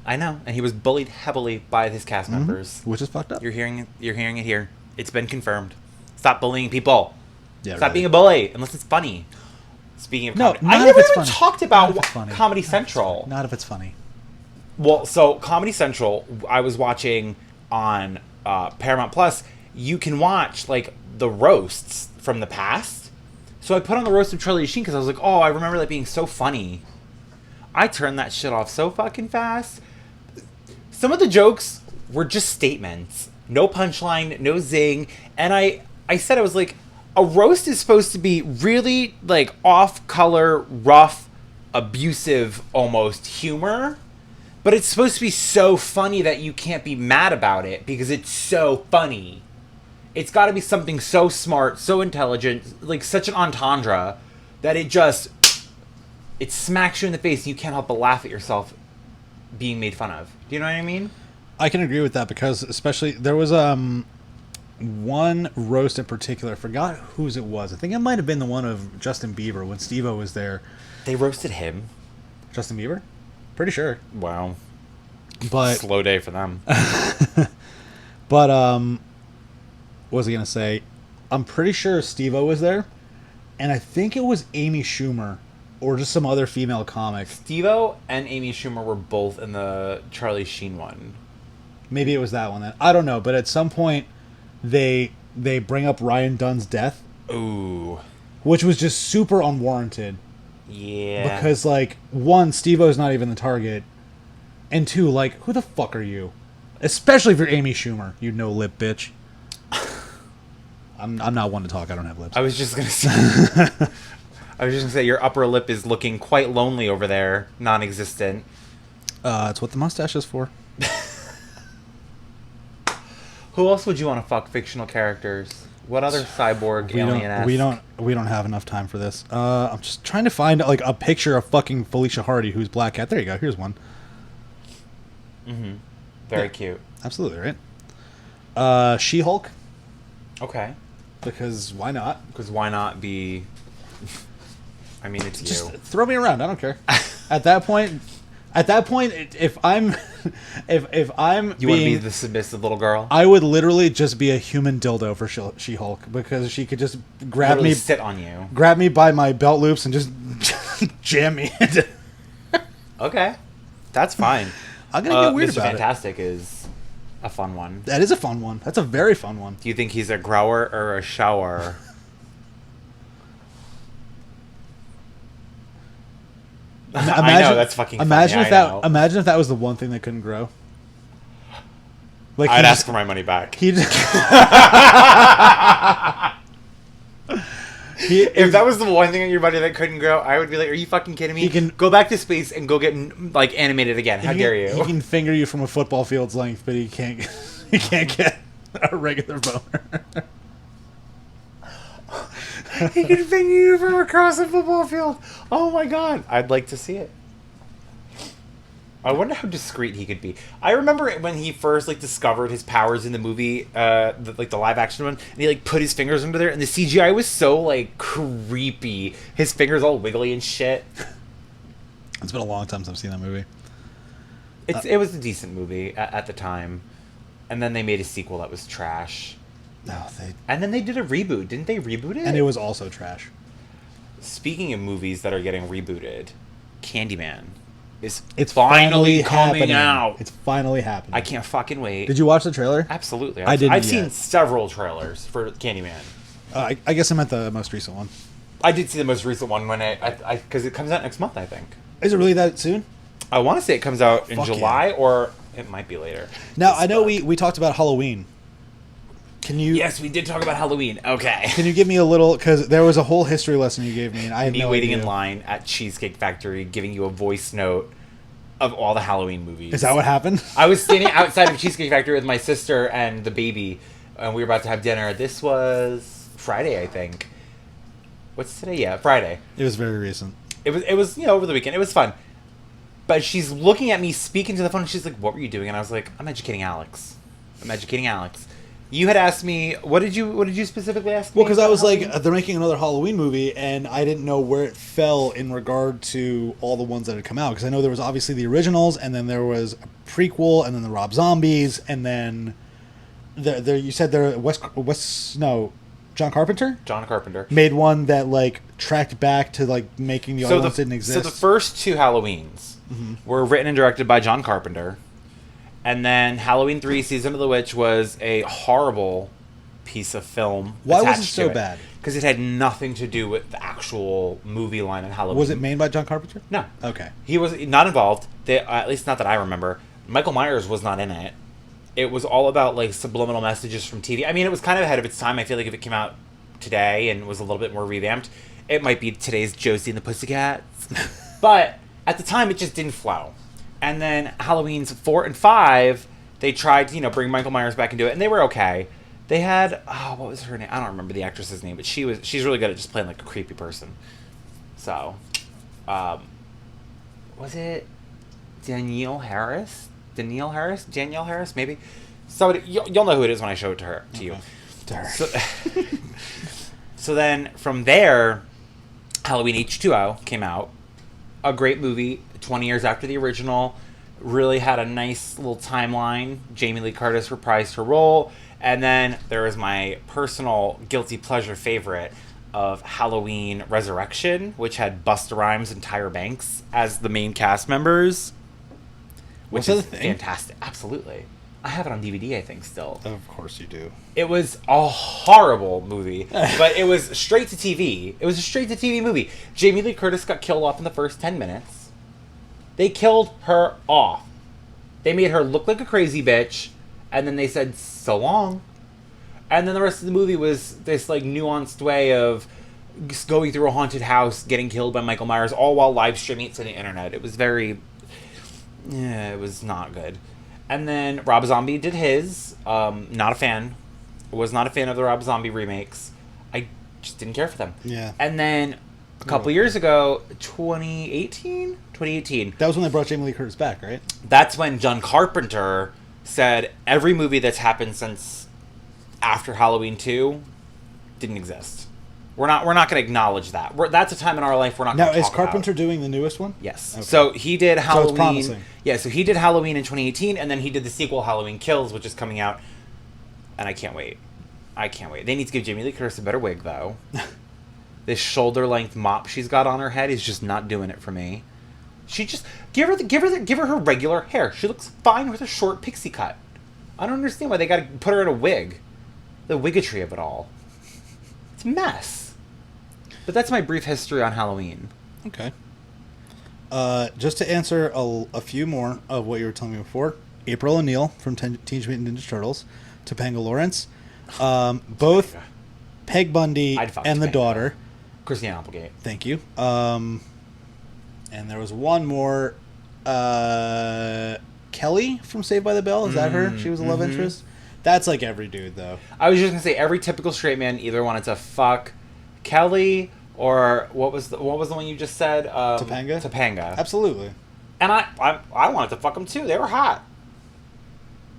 I know. And he was bullied heavily by his cast members. Which is fucked up. You're hearing it here. It's been confirmed. Stop bullying people. Yeah, Stop really. being a bully unless it's funny. Speaking of comedy, not I if never it's even funny. talked about Not if it's funny. Comedy Central. Not if it's funny. Well, so Comedy Central, I was watching on Paramount Plus. You can watch like the roasts from the past. So I put on the roast of Charlie Sheen because I was like, oh, I remember that being so funny. I turned that shit off so fucking fast. Some of the jokes were just statements. No punchline, no zing. And I said, I was like, a roast is supposed to be really like off-color, rough, abusive, almost humor. But it's supposed to be so funny that you can't be mad about it because it's so funny. It's got to be something so smart, so intelligent, like such an entendre that it smacks you in the face and you can't help but laugh at yourself being made fun of. Do you know what I mean? I can agree with that because especially there was one roast in particular. I forgot whose it was. I think it might have been the one of Justin Bieber when Steve-O was there. They roasted him. Justin Bieber? Pretty sure. Wow. But Slow day for them. But what was I gonna say? I'm pretty sure Steve-O was there, and I think it was Amy Schumer or just some other female comic. Steve-O and Amy Schumer were both in the Charlie Sheen one. Maybe it was that one then. I don't know, but at some point they bring up Ryan Dunn's death, Ooh. which was just super unwarranted. Yeah. Because like one, Steve-O's not even the target, and two, like who the fuck are you? Especially if you're Amy Schumer, you no lip bitch. I'm not one to talk. I don't have lips. I was just gonna say your upper lip is looking quite lonely over there, non-existent. It's what the mustache is for. Who else would you want to fuck fictional characters? What other cyborg alien? We don't have enough time for this. I'm just trying to find like a picture of fucking Felicia Hardy who's Black Cat. There you go. Here's one. Mm-hmm. Very cute. Absolutely right. She-Hulk, Okay. because why not? Because why not be? I mean, it's Just you. throw me around. I don't care. At that point, if I'm if I'm You want to be the submissive little girl? I would literally just be a human dildo for She-Hulk because she could just grab Literally me, sit on you. grab me by my belt loops and just jam me into. Okay, that's fine. I'm gonna get weird Mr. about Fantastic is a fun one. it. That is a fun one. That's a very fun one. Do you think he's a grower or a shower? I know that's fucking. Imagine funny, if I know. imagine if that was the one thing that couldn't grow. Like I'd ask for my money back. He If that was the one thing on your body that couldn't grow, I would be like, "Are you fucking kidding me? He can- Go back to space and go get like animated again. How dare you?" He can finger you from a football field's length, but he can't. He can't get a regular boner. He can finger you from across a football field. Oh my god, I'd like to see it. I wonder how discreet he could be. I remember when he first like discovered his powers in the movie, the live action one, and he like put his fingers under there, and the CGI was so like creepy. His fingers all wiggly and shit. It's been a long time since I've seen that movie. It was a decent movie at the time, and then they made a sequel that was trash. No, And then they did a reboot. Didn't they reboot it? and it was also trash. Speaking of movies that are getting rebooted, Candyman is It's finally coming happening. out. It's finally happening. I can't fucking wait. Did you watch the trailer? Absolutely. I didn't I've yet. seen several trailers for Candyman. I guess I meant the most recent one. I did see the most recent one when because it comes out next month, I think. Is it really that soon? I want to say it comes out in Fuck July or it might be later. Now I know we talked about Halloween. Can you? Yes, we did talk about Halloween. Okay. Can you give me a little? Because there was a whole history lesson you gave me, and I had Me no waiting idea. in line at Cheesecake Factory, giving you a voice note of all the Halloween movies. Is that what happened? I was standing outside of Cheesecake Factory with my sister and the baby, and we were about to have dinner. This was Friday, I think. What's today? Yeah, Friday. It was very recent. It was over the weekend. It was fun. But she's looking at me, speaking to the phone, and she's like, "What were you doing?" And I was like, "I'm educating Alex. I'm educating Alex." You had asked me, what did you specifically ask me? Well, because I about was like, Halloween? they're making another Halloween movie, and I didn't know where it fell in regard to all the ones that had come out. Because I know there was obviously the originals, and then there was a prequel, and then the Rob Zombies, and then there you said there John Carpenter John Carpenter. made one that like tracked back to like making the other ones didn't exist. So the first two Halloweens were written and directed by John Carpenter. And then Halloween 3 Season of the Witch was a horrible piece of film. Why was it so bad? Because it had nothing to do with the actual movie line in Halloween. Was it made by John Carpenter? No. Okay. He was not involved. At least not that I remember. Michael Myers was not in it. It was all about like subliminal messages from TV. I mean, it was kind of ahead of its time. I feel like if it came out today and was a little bit more revamped, it might be today's Josie and the Pussycats. But at the time, it just didn't flow. And then Halloween's 4 and 5, they tried to, bring Michael Myers back into it, and they were okay. They had, what was her name? I don't remember the actress's name, but she's really good at just playing like a creepy person. So, was it Danielle Harris, maybe. Somebody, you'll know who it is when I show it to you. To her. So then from there, Halloween H2O came out. A great movie, 20 years after the original. Really had a nice little timeline. Jamie Lee Curtis reprised her role. And then there was my personal guilty pleasure favorite of Halloween Resurrection, which had Busta Rhymes and Tyra Banks as the main cast members. Which is fantastic. Absolutely. I have it on DVD, I think, still. Of course you do. It was a horrible movie, but it was straight to TV. It was a straight to TV movie. Jamie Lee Curtis got killed off in the first 10 minutes. They killed her off. They made her look like a crazy bitch, and then they said, so long. And then the rest of the movie was this like nuanced way of just going through a haunted house, getting killed by Michael Myers, all while live streaming it to the internet. It was very... yeah, it was not good. And then Rob Zombie did his. Not a fan. Was not a fan of the Rob Zombie remakes. I just didn't care for them. Yeah. And then a couple years ago, 2018? 2018. That was when they brought Jamie Lee Curtis back, right? That's when John Carpenter said every movie that's happened since after Halloween 2 didn't exist. We're not going to acknowledge that. That's a time in our life we're not going to talk about. Now, is Carpenter doing the newest one? Yes. Okay. So he did Halloween. So it's promising. Yeah, so he did Halloween in 2018, and then he did the sequel, Halloween Kills, which is coming out. And I can't wait. They need to give Jamie Lee Curtis a better wig, though. This shoulder-length mop she's got on her head is just not doing it for me. She just give her her regular hair. She looks fine with a short pixie cut. I don't understand why they got to put her in a wig. The wiggatry of it all. It's a mess. But that's my brief history on Halloween. Okay. Just to answer a few more of what you were telling me before, April O'Neil from Teenage Mutant Ninja Turtles, Topanga Lawrence, both Peg Bundy and the daughter. Christine Applegate. Thank you. And there was one more, Kelly from Saved by the Bell. Is that her? She was a love interest. That's like every dude, though. I was just gonna say every typical straight man either wanted to fuck Kelly or what was the one you just said? Topanga. Absolutely. And I wanted to fuck them too. They were hot.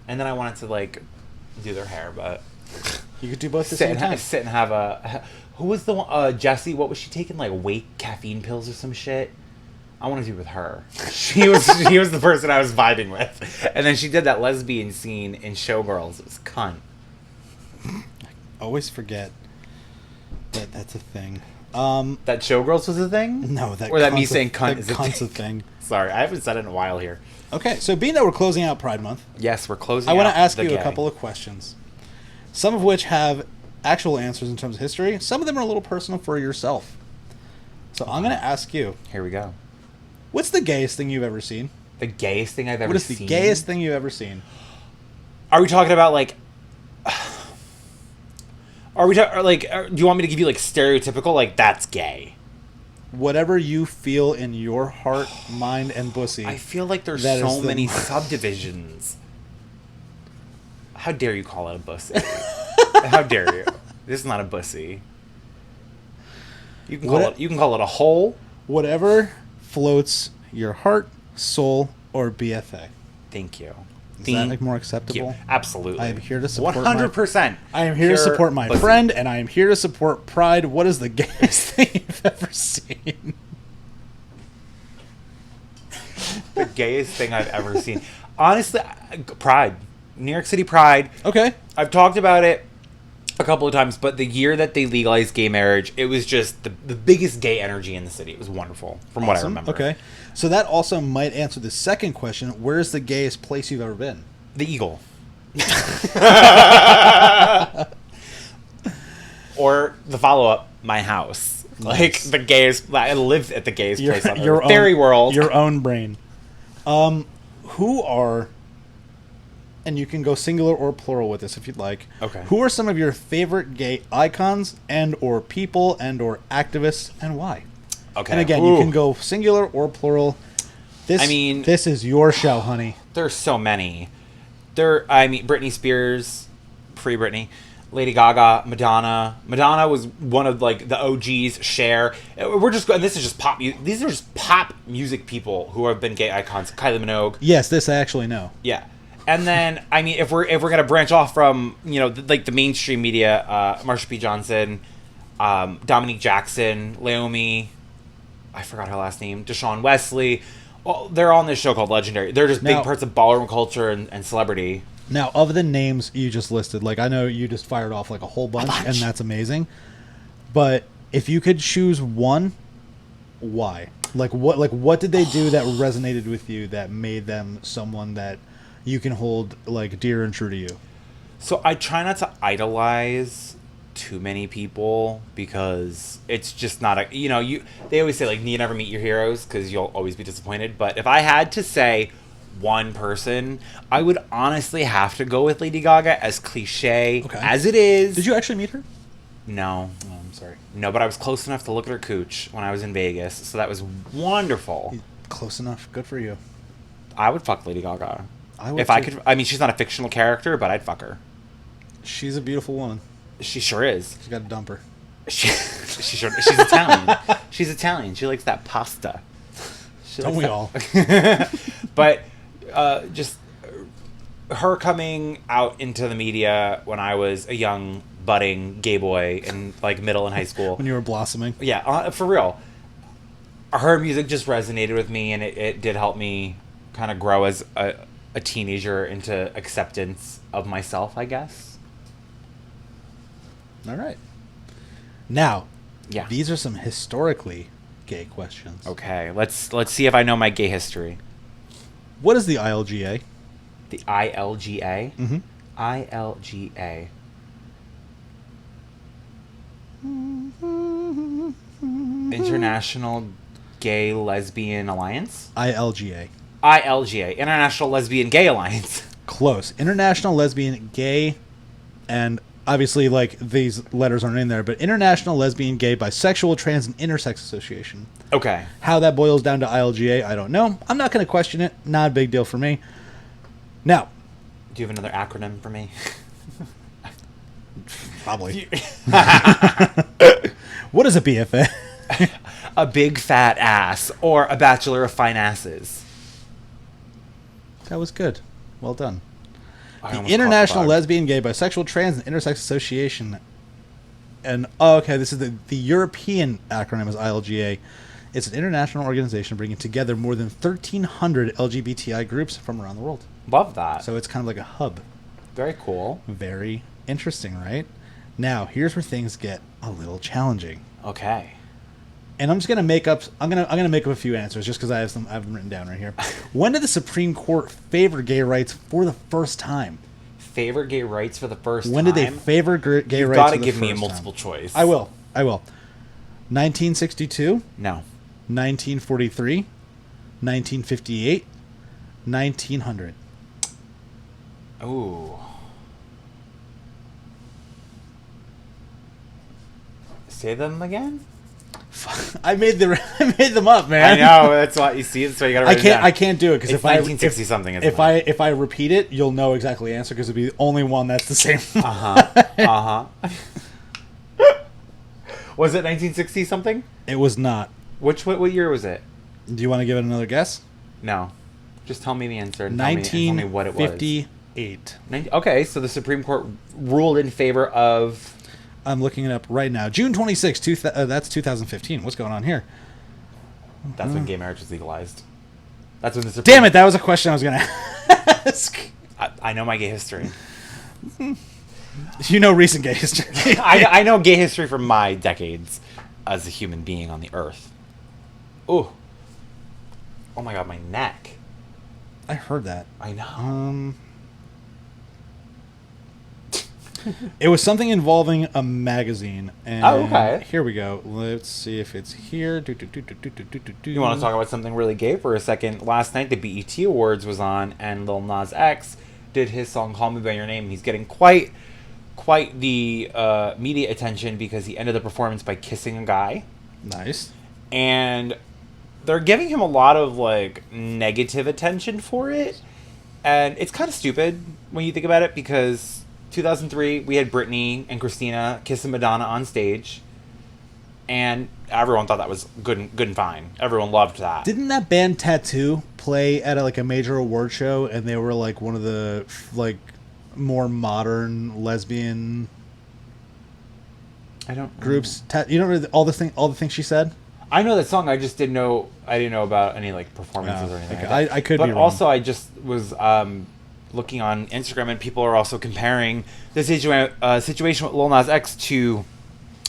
And then I wanted to like do their hair, but you could do both at the same time. Sit and have a. Who was the one? Jessie. What was she taking? Like weight caffeine pills or some shit. I want to do with her. She was the person I was vibing with, and then she did that lesbian scene in Showgirls. It was cunt. I always forget that that's a thing. That Showgirls was a thing? No, that or that me saying cunt is a thing. Sorry, I haven't said it in a while here. Okay, so being that we're closing out Pride Month, yes, we're closing. I want to ask you a couple of questions, some of which have actual answers in terms of history. Some of them are a little personal for yourself. So I'm going to ask you. Here we go. What's the gayest thing you've ever seen? The gayest thing I've ever seen? What is the gayest thing you've ever seen? Are we talking about, like... do you want me to give you, like, stereotypical, like, that's gay? Whatever you feel in your heart, mind, and pussy. I feel like there's so many subdivisions. How dare you call it a bussy? How dare you? This is not a bussy. You can call it a hole. Whatever floats your heart, soul, or BFA. Thank you. Is that like more acceptable? Absolutely. I am here to support 100%. I am here to support my friend, and I am here to support Pride. What is the gayest thing you've ever seen? The gayest thing I've ever seen. Honestly, Pride. New York City Pride. Okay. I've talked about it a couple of times, but the year that they legalized gay marriage, it was just the biggest gay energy in the city. It was wonderful, from what I remember. Okay. So that also might answer the second question. Where's the gayest place you've ever been? The Eagle. Or the follow-up, my house. Nice. Like, the gayest... I lived at the gayest place on Earth. Fairy World. Your own brain. Who are... And you can go singular or plural with this if you'd like. Okay. Who are some of your favorite gay icons and or people and or activists, and why? Okay. And again, you can go singular or plural. This is your show, honey. There's so many. Britney Spears, free Britney. Lady Gaga, Madonna. Madonna was one of like the OGs. Cher. We're just and this is just pop. These are just pop music people who have been gay icons. Kylie Minogue. Yes, this I actually know. Yeah, and then I mean, if we're gonna branch off from like the mainstream media, Marsha P. Johnson, Dominique Jackson, Naomi, I forgot her last name, Deshaun Wesley. Well, they're on this show called Legendary. They're just big parts of ballroom culture and celebrity. Now, of the names you just listed, like I know you just fired off like a whole bunch, and that's amazing. But if you could choose one, why? Like what did they do that resonated with you that made them someone that you can hold like dear and true to you? So I try not to idolize too many people because it's just not a they always say like you never meet your heroes because you'll always be disappointed. But if I had to say one person, I would honestly have to go with Lady Gaga, as cliche as it is. Did you actually meet her? No. Oh, I'm sorry. No, but I was close enough to look at her cooch when I was in Vegas, so that was wonderful. Close enough. Good for you. I would fuck Lady Gaga. I would if too. I could. I mean, she's not a fictional character, but I'd fuck her. She's a beautiful woman. She sure is. She's got a dumper. She's Italian. She's Italian. She likes that pasta. Don't we all? But just her coming out into the media when I was a young budding gay boy in like middle and high school. When you were blossoming. Yeah, for real. Her music just resonated with me, and it did help me kind of grow as a teenager into acceptance of myself, I guess. All right. Now, yeah, these are some historically gay questions. Okay, let's see if I know my gay history. What is the ILGA? The ILGA? Mm-hmm. ILGA. International Gay Lesbian Alliance? ILGA. ILGA. International Lesbian Gay Alliance. Close. International Lesbian Gay, and obviously, like, these letters aren't in there, but International Lesbian Gay Bisexual Trans and Intersex Association. Okay. How that boils down to ILGA, I don't know. I'm not going to question it. Not a big deal for me. Now. Do you have another acronym for me? Probably. What is a BFA? A big fat ass, or a Bachelor of Fine Asses. That was good. Well done. I The International Lesbian, Gay, Bisexual, Trans, and Intersex Association. And, this is the European acronym is ILGA. It's an international organization bringing together more than 1,300 LGBTI groups from around the world. Love that. So it's kind of like a hub. Very cool. Very interesting, right? Now, here's where things get a little challenging. Okay. And I'm just gonna make up. I'm gonna make up a few answers just because I have them written down right here. When did the Supreme Court favor gay rights for the first time? Favor gay rights for the first When time? did they favor gay rights? You've got to give me a multiple choice. I will. 1962. No. 1943. 1958. 1900. Ooh. Say them again? I made them up, man. I know. That's why you see. That's why you got to write it down. I can't do it because it's 1960 something. If I repeat it, you'll know exactly the answer because it'll be the only one that's the same. Was it 1960 something? It was not. What year was it? Do you want to give it another guess? No. Just tell me the answer. And 1958. tell me what it was. Okay, so the Supreme Court ruled in favor of. I'm looking it up right now. June 26th, that's 2015. What's going on here? That's when gay marriage was legalized. That's when the Supreme... Damn it, that was a question I was going to ask. I know my gay history. You know recent gay history. I know gay history from my decades as a human being on the earth. Ooh. Oh my god, my neck. I heard that. I know. It was something involving a magazine. And okay. Here we go. Let's see if it's here. You want to talk about something really gay for a second? Last night, the BET Awards was on, and Lil Nas X did his song "Call Me by Your Name." He's getting quite the media attention because he ended the performance by kissing a guy. Nice. And they're giving him a lot of like negative attention for it, and it's kind of stupid when you think about it because 2003, we had Britney and Christina kissing Madonna on stage, and everyone thought that was good and fine. Everyone loved that. Didn't that band Tattoo play at a major award show, and they were like one of the more modern lesbian I don't groups? You don't know all the things she said. I know that song. I just didn't know. I didn't know about any performances or anything. Okay. Like that. I could but be wrong. also, I just was looking on Instagram, and people are also comparing the situation with Lil Nas X to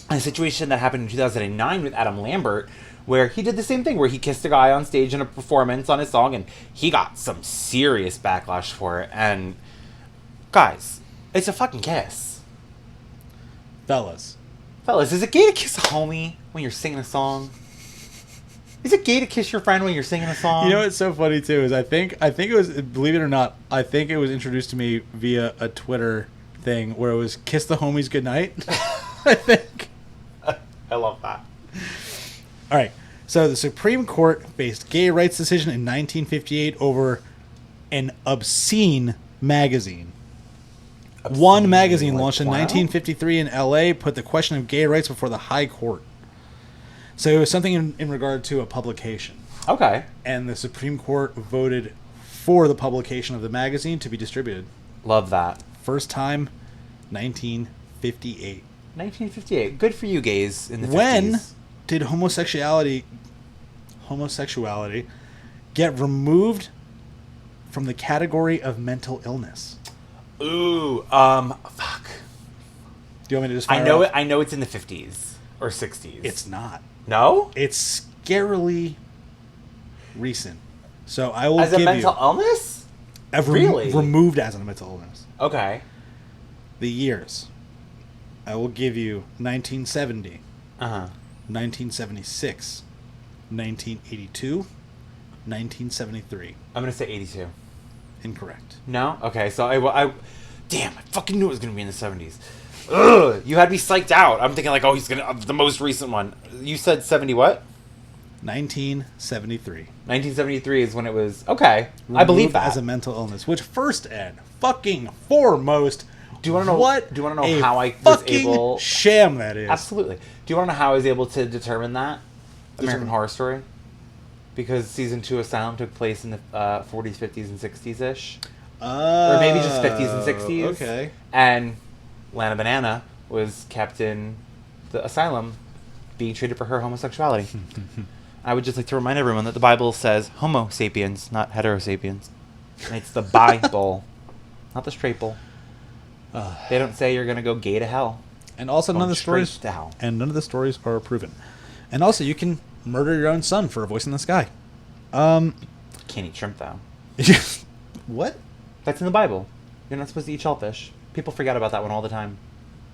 a situation that happened in 2009 with Adam Lambert, where he did the same thing, where he kissed a guy on stage in a performance on his song, and he got some serious backlash for it. And guys, it's a fucking kiss. Fellas, is it gay to kiss a homie when you're singing a song? Is it gay to kiss your friend when you're singing a song? you know what's so funny too is I think it was, believe it or not, I think it was introduced to me via a Twitter thing where it was kiss the homies goodnight. I think. I love that. All right. So the Supreme Court faced gay rights decision in 1958 over an obscene magazine. One magazine launched in porno? 1953 in L.A. put the question of gay rights before the High Court. So it was something in regard to a publication. Okay. And the Supreme Court voted for the publication of the magazine to be distributed. Love that. First time, 1958. 1958. Good for you gays in the 50s. When did homosexuality get removed from the category of mental illness? Ooh, fuck. Do you want me to just fire off? I know it's in the 50s or 60s. It's not. No? It's scarily recent. So I will As give a mental you illness? Really? removed as a mental illness. Okay. The years. I will give you 1970, Uh-huh. 1976, 1982, 1973. I'm going to say 82. Incorrect. No? Okay, so I damn, I fucking knew it was going to be in the 70s. Ugh, you had me psyched out. I'm thinking he's going to, the most recent one. You said 70 what? 1973. 1973 is when it was, okay. I believe Removed that. as a mental illness, which first and fucking foremost. Do you want to know what? Do you want to know how I was fucking able? sham that is? Absolutely. Do you want to know how I was able to determine that? American Horror Story. Because season 2 Asylum took place in the 40s, 50s, and 60s ish, or maybe just 50s and 60s. Okay. And Lana Banana was kept in the asylum, being treated for her homosexuality. I would just like to remind everyone that the Bible says Homo sapiens, not heterosapiens. And it's the Bible, not the straight-bull. They don't say you're gonna go gay to hell. And also none of the Straight stories to hell. and none of the stories are proven. And also you can murder your own son for a voice in the sky. Can't eat shrimp though. What? That's in the Bible. You're not supposed to eat shellfish. People forget about that one all the time.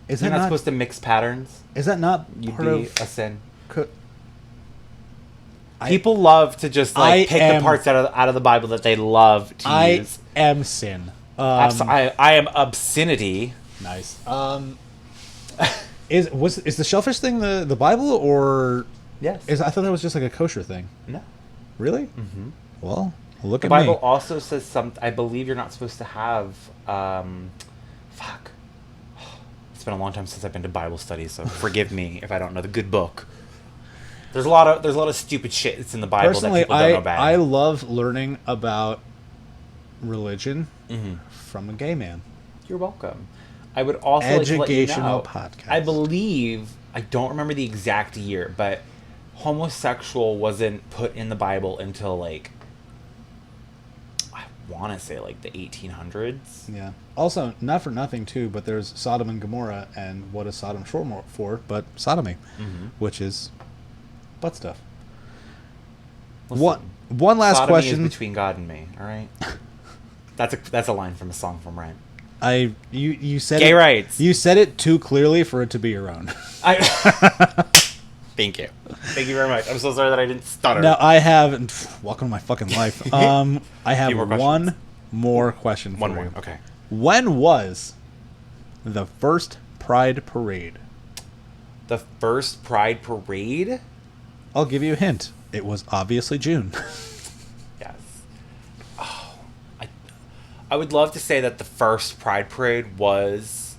Is You're that not not supposed to mix patterns. Is that not You'd part be of a sin. co- People love to just pick the parts out of the Bible that they love to I use. am sin. I am obscenity. Nice. Is the shellfish thing the Bible, or Yes. I thought that was just like a kosher thing. No. Really? Mm-hmm. Well, look The at Bible me. also says I believe you're not supposed to have. Fuck. It's been a long time since I've been to Bible study, so forgive me if I don't know the good book. There's a lot of stupid shit that's in the Bible Personally, that people don't know about. I love learning about religion Mm-hmm. from a gay man. You're welcome. I would also like to let you Educational know, podcast. I believe, I don't remember the exact year, but homosexual wasn't put in the Bible until I want to say the 1800s. Yeah. Also, not for nothing too, but there's Sodom and Gomorrah, and what is Sodom short for? But sodomy, which is butt stuff. Listen, One last sodomy question. is between God and me. All right. That's a line from a song from Rent. You said Gay it, rights. You said it too clearly for it to be your own. Thank you. Thank you very much. I'm so sorry that I didn't stutter. Now I have welcome to my fucking life. I have Few more one more question. One for more. you. Okay. When was the first Pride Parade? The first Pride Parade? I'll give you a hint. It was obviously June. Yes. Oh, I would love to say that the first Pride Parade was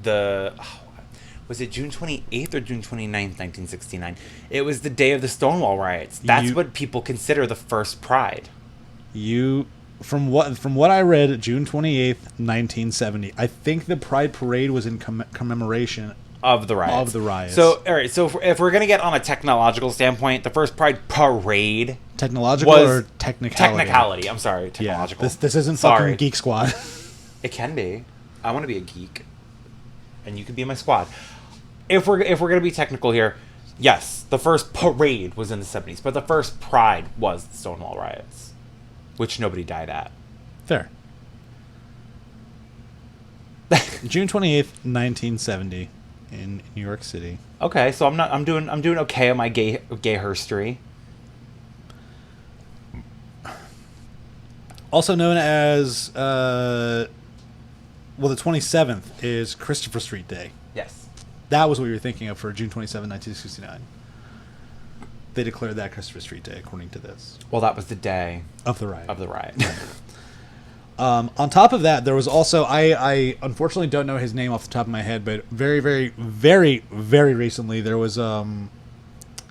was it June 28th or June 29th, 1969? It was the day of the Stonewall riots. That's what people consider the first Pride. From what I read, June 28th, 1970. I think the Pride Parade was in commemoration of the riots. So, all right. So, if we're gonna get on a technological standpoint, the first Pride Parade, technological or technicality? Technicality. I'm sorry, technological. Yeah, this isn't fucking Geek Squad. It can be. I want to be a geek, and you can be in my squad. If we're gonna be technical here, yes, the first parade was in the 70s, but the first Pride was the Stonewall riots, which nobody died at. Fair. June 28th, 1970. In New York City. Okay, so I'm doing okay on my gay herstory. Also known as the 27th is Christopher Street Day. Yes. That was what you were thinking of for June 27, 1969. They declared that Christopher Street Day according to this. Well, that was the day of the riot. On top of that, there was also, I unfortunately don't know his name off the top of my head, but very, very, very, very recently, there was an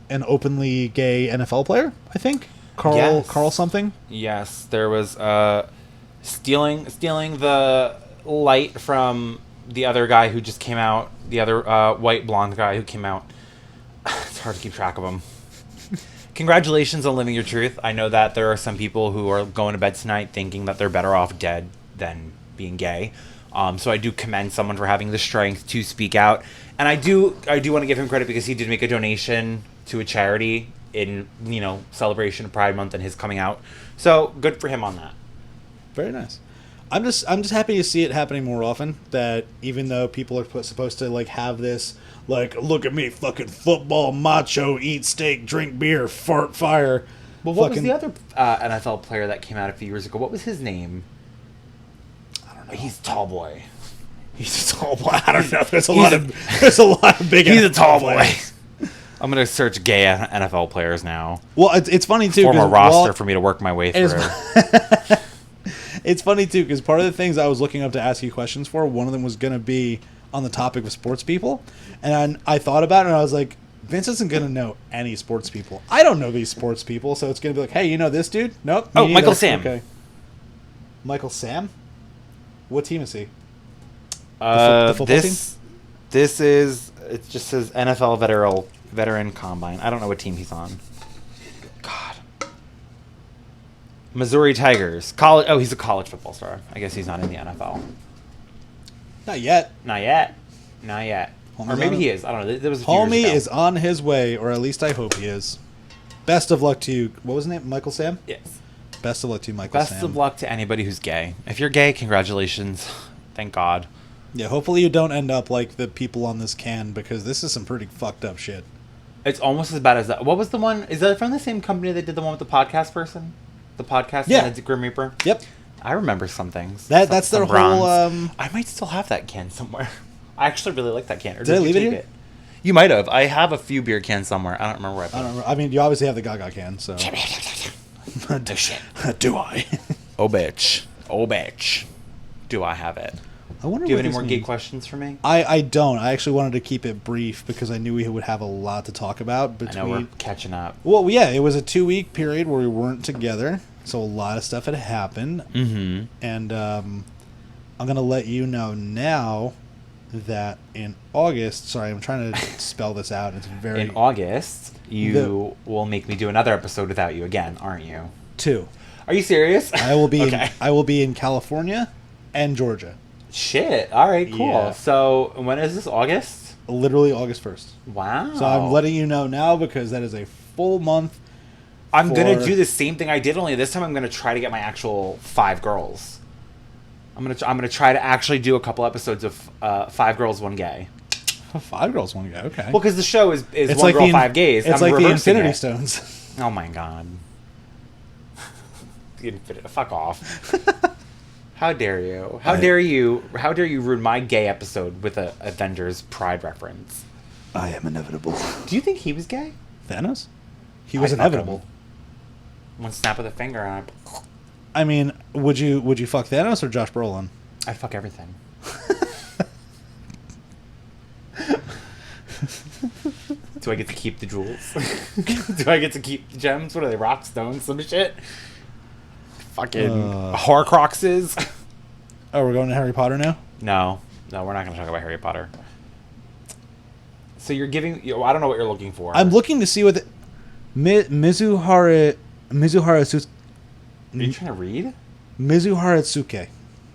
openly gay NFL player, I think. Carl something? Yes, there was stealing the light from the other guy who just came out, the other white blonde guy who came out. It's hard to keep track of him. Congratulations on living your truth. I know that there are some people who are going to bed tonight thinking that they're better off dead than being gay. So I do commend someone for having the strength to speak out. And I do want to give him credit because he did make a donation to a charity in, celebration of Pride Month and his coming out. So good for him on that. Very nice. I'm just happy to see it happening more often, that even though people are supposed to have this look at me, fucking football macho, eat steak, drink beer, fart fire. Well, what was the other NFL player that came out a few years ago? What was his name? I don't know. He's a tall boy. He's a tall boy. I don't know. There's a lot of big. He's a tall boy. I'm gonna search gay NFL players now. Well, it's funny too. Form a roster for me to work my way through. It's funny too because part of the things I was looking up to ask you questions for, one of them was gonna be on the topic of sports people, and I thought about it and I was like, Vince isn't gonna know any sports people. I don't know these sports people, so it's gonna be like, hey, you know this dude? Nope. Oh, Michael Sam. Okay. Michael Sam? What team is he? The football team? This is, it just says NFL veteran combine. I don't know what team he's on. God. Missouri Tigers. College. Oh, he's a college football star. I guess he's not in the NFL. Not yet. Or maybe he is. I don't know. There was a few years Homie ago. is on his way, or at least I hope he is. Best of luck to you. What was his name? Michael Sam? Yes. Best of luck to you, Michael Sam. Best of luck to anybody who's gay. If you're gay, congratulations. Thank God. Yeah, hopefully you don't end up like the people on this can, because this is some pretty fucked up shit. It's almost as bad as that. What was the one? Is that from the same company that did the one with the podcast person? The podcast? Yeah. And the Grim Reaper? Yep. I remember some things. That's their bronze. whole... I might still have that can somewhere. I actually really like that can. Or Did I leave it you here? take it? You might have. I have a few beer cans somewhere. I don't remember where I put I don't know. I mean, you obviously have the Gaga can, so... Oh, shit. Do I? Oh, bitch. Do I have it? I wonder. Do you have what any more this gay means. questions for me? I don't. I actually wanted to keep it brief because I knew we would have a lot to talk about between... I know we're catching up. Well, yeah, it was a 2-week period where we weren't together, so a lot of stuff had happened. Mm-hmm. And I'm going to let you know now that in August... Sorry, I'm trying to spell this out. It's very... In August, you will make me do another episode without you again, aren't you? 2. Are you serious? I will be Okay. I will be in California and Georgia. Shit. All right, cool. Yeah. So when is this, August? Literally August 1st. Wow. So I'm letting you know now because that is a full month. I'm going to do the same thing I did, only this time I'm going to try to get my actual 5 girls. I'm gonna try to actually do a couple episodes of 5 girls, 1 gay. 5 girls, 1 guy. Okay. Well, because the show is it's 1 like girl, the 5 gays. It's I'm like the reversing Infinity it. Stones. Oh my god. Fuck off. How dare you? How dare you ruin my gay episode with a Avengers Pride reference? I am inevitable. Do you think he was gay? Thanos? He was I fuck inevitable. him. One snap of the finger and I mean, would you fuck Thanos or Josh Brolin? I'd fuck everything. Do I get to keep the jewels? Do I get to keep the gems? What are they, rock, stones, some shit? Fucking Horcruxes? Oh, we're going to Harry Potter now? No, we're not going to talk about Harry Potter. So you're giving... I don't know what you're looking for. I'm looking to see what the... Mizuhara Tsuke. Are you trying to read? Mizuhara Tsuke.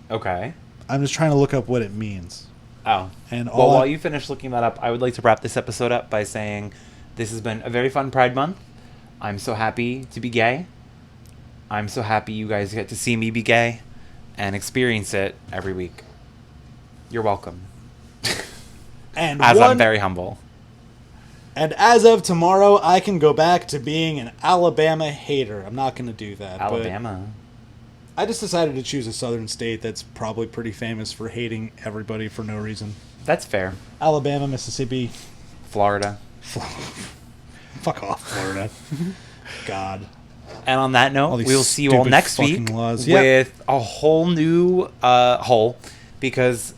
Okay. I'm just trying to look up what it means. Oh. And well, while you finish looking that up, I would like to wrap this episode up by saying this has been a very fun Pride Month. I'm so happy to be gay. I'm so happy you guys get to see me be gay and experience it every week. You're welcome. And I'm very humble. And as of tomorrow, I can go back to being an Alabama hater. I'm not going to do that. Alabama. I just decided to choose a southern state that's probably pretty famous for hating everybody for no reason. That's fair. Alabama, Mississippi. Florida. Fuck off, Florida. God. And on that note, we'll see you all next week with a whole new hole because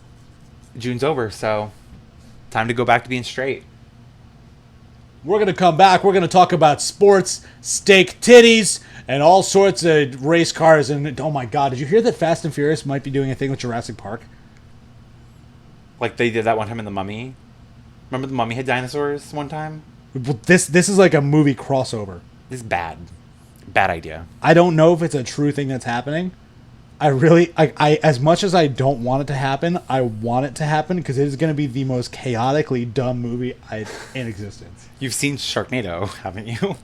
June's over, so time to go back to being straight. We're going to come back. We're going to talk about sports, steak titties, and all sorts of race cars. And oh my God, did you hear that Fast and Furious might be doing a thing with Jurassic Park? Like they did that one time in The Mummy. Remember The Mummy had dinosaurs one time? This is like a movie crossover. This is bad. Bad idea. I don't know if it's a true thing that's happening. I as much as I don't want it to happen, I want it to happen because it is going to be the most chaotically dumb movie in existence. You've seen Sharknado, haven't you?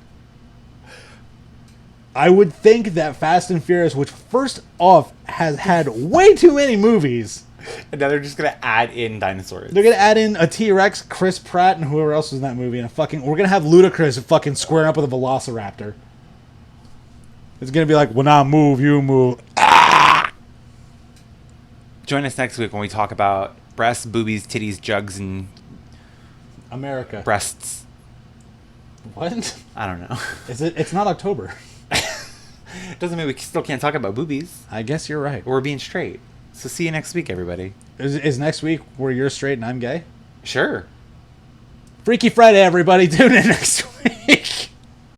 I would think that Fast and Furious, which first off has had way too many movies, and now they're just going to add in dinosaurs. They're going to add in a T-Rex, Chris Pratt, and whoever else was in that movie, and we're going to have Ludacris fucking squaring up with a Velociraptor. It's going to be like, when I move, you move. Join us next week when we talk about breasts, boobies, titties, jugs, and America. Breasts. What? I don't know. It's not October. Doesn't mean we still can't talk about boobies. I guess you're right. We're being straight. So see you next week, everybody. Is next week where you're straight and I'm gay? Sure. Freaky Friday, everybody. Tune in next week.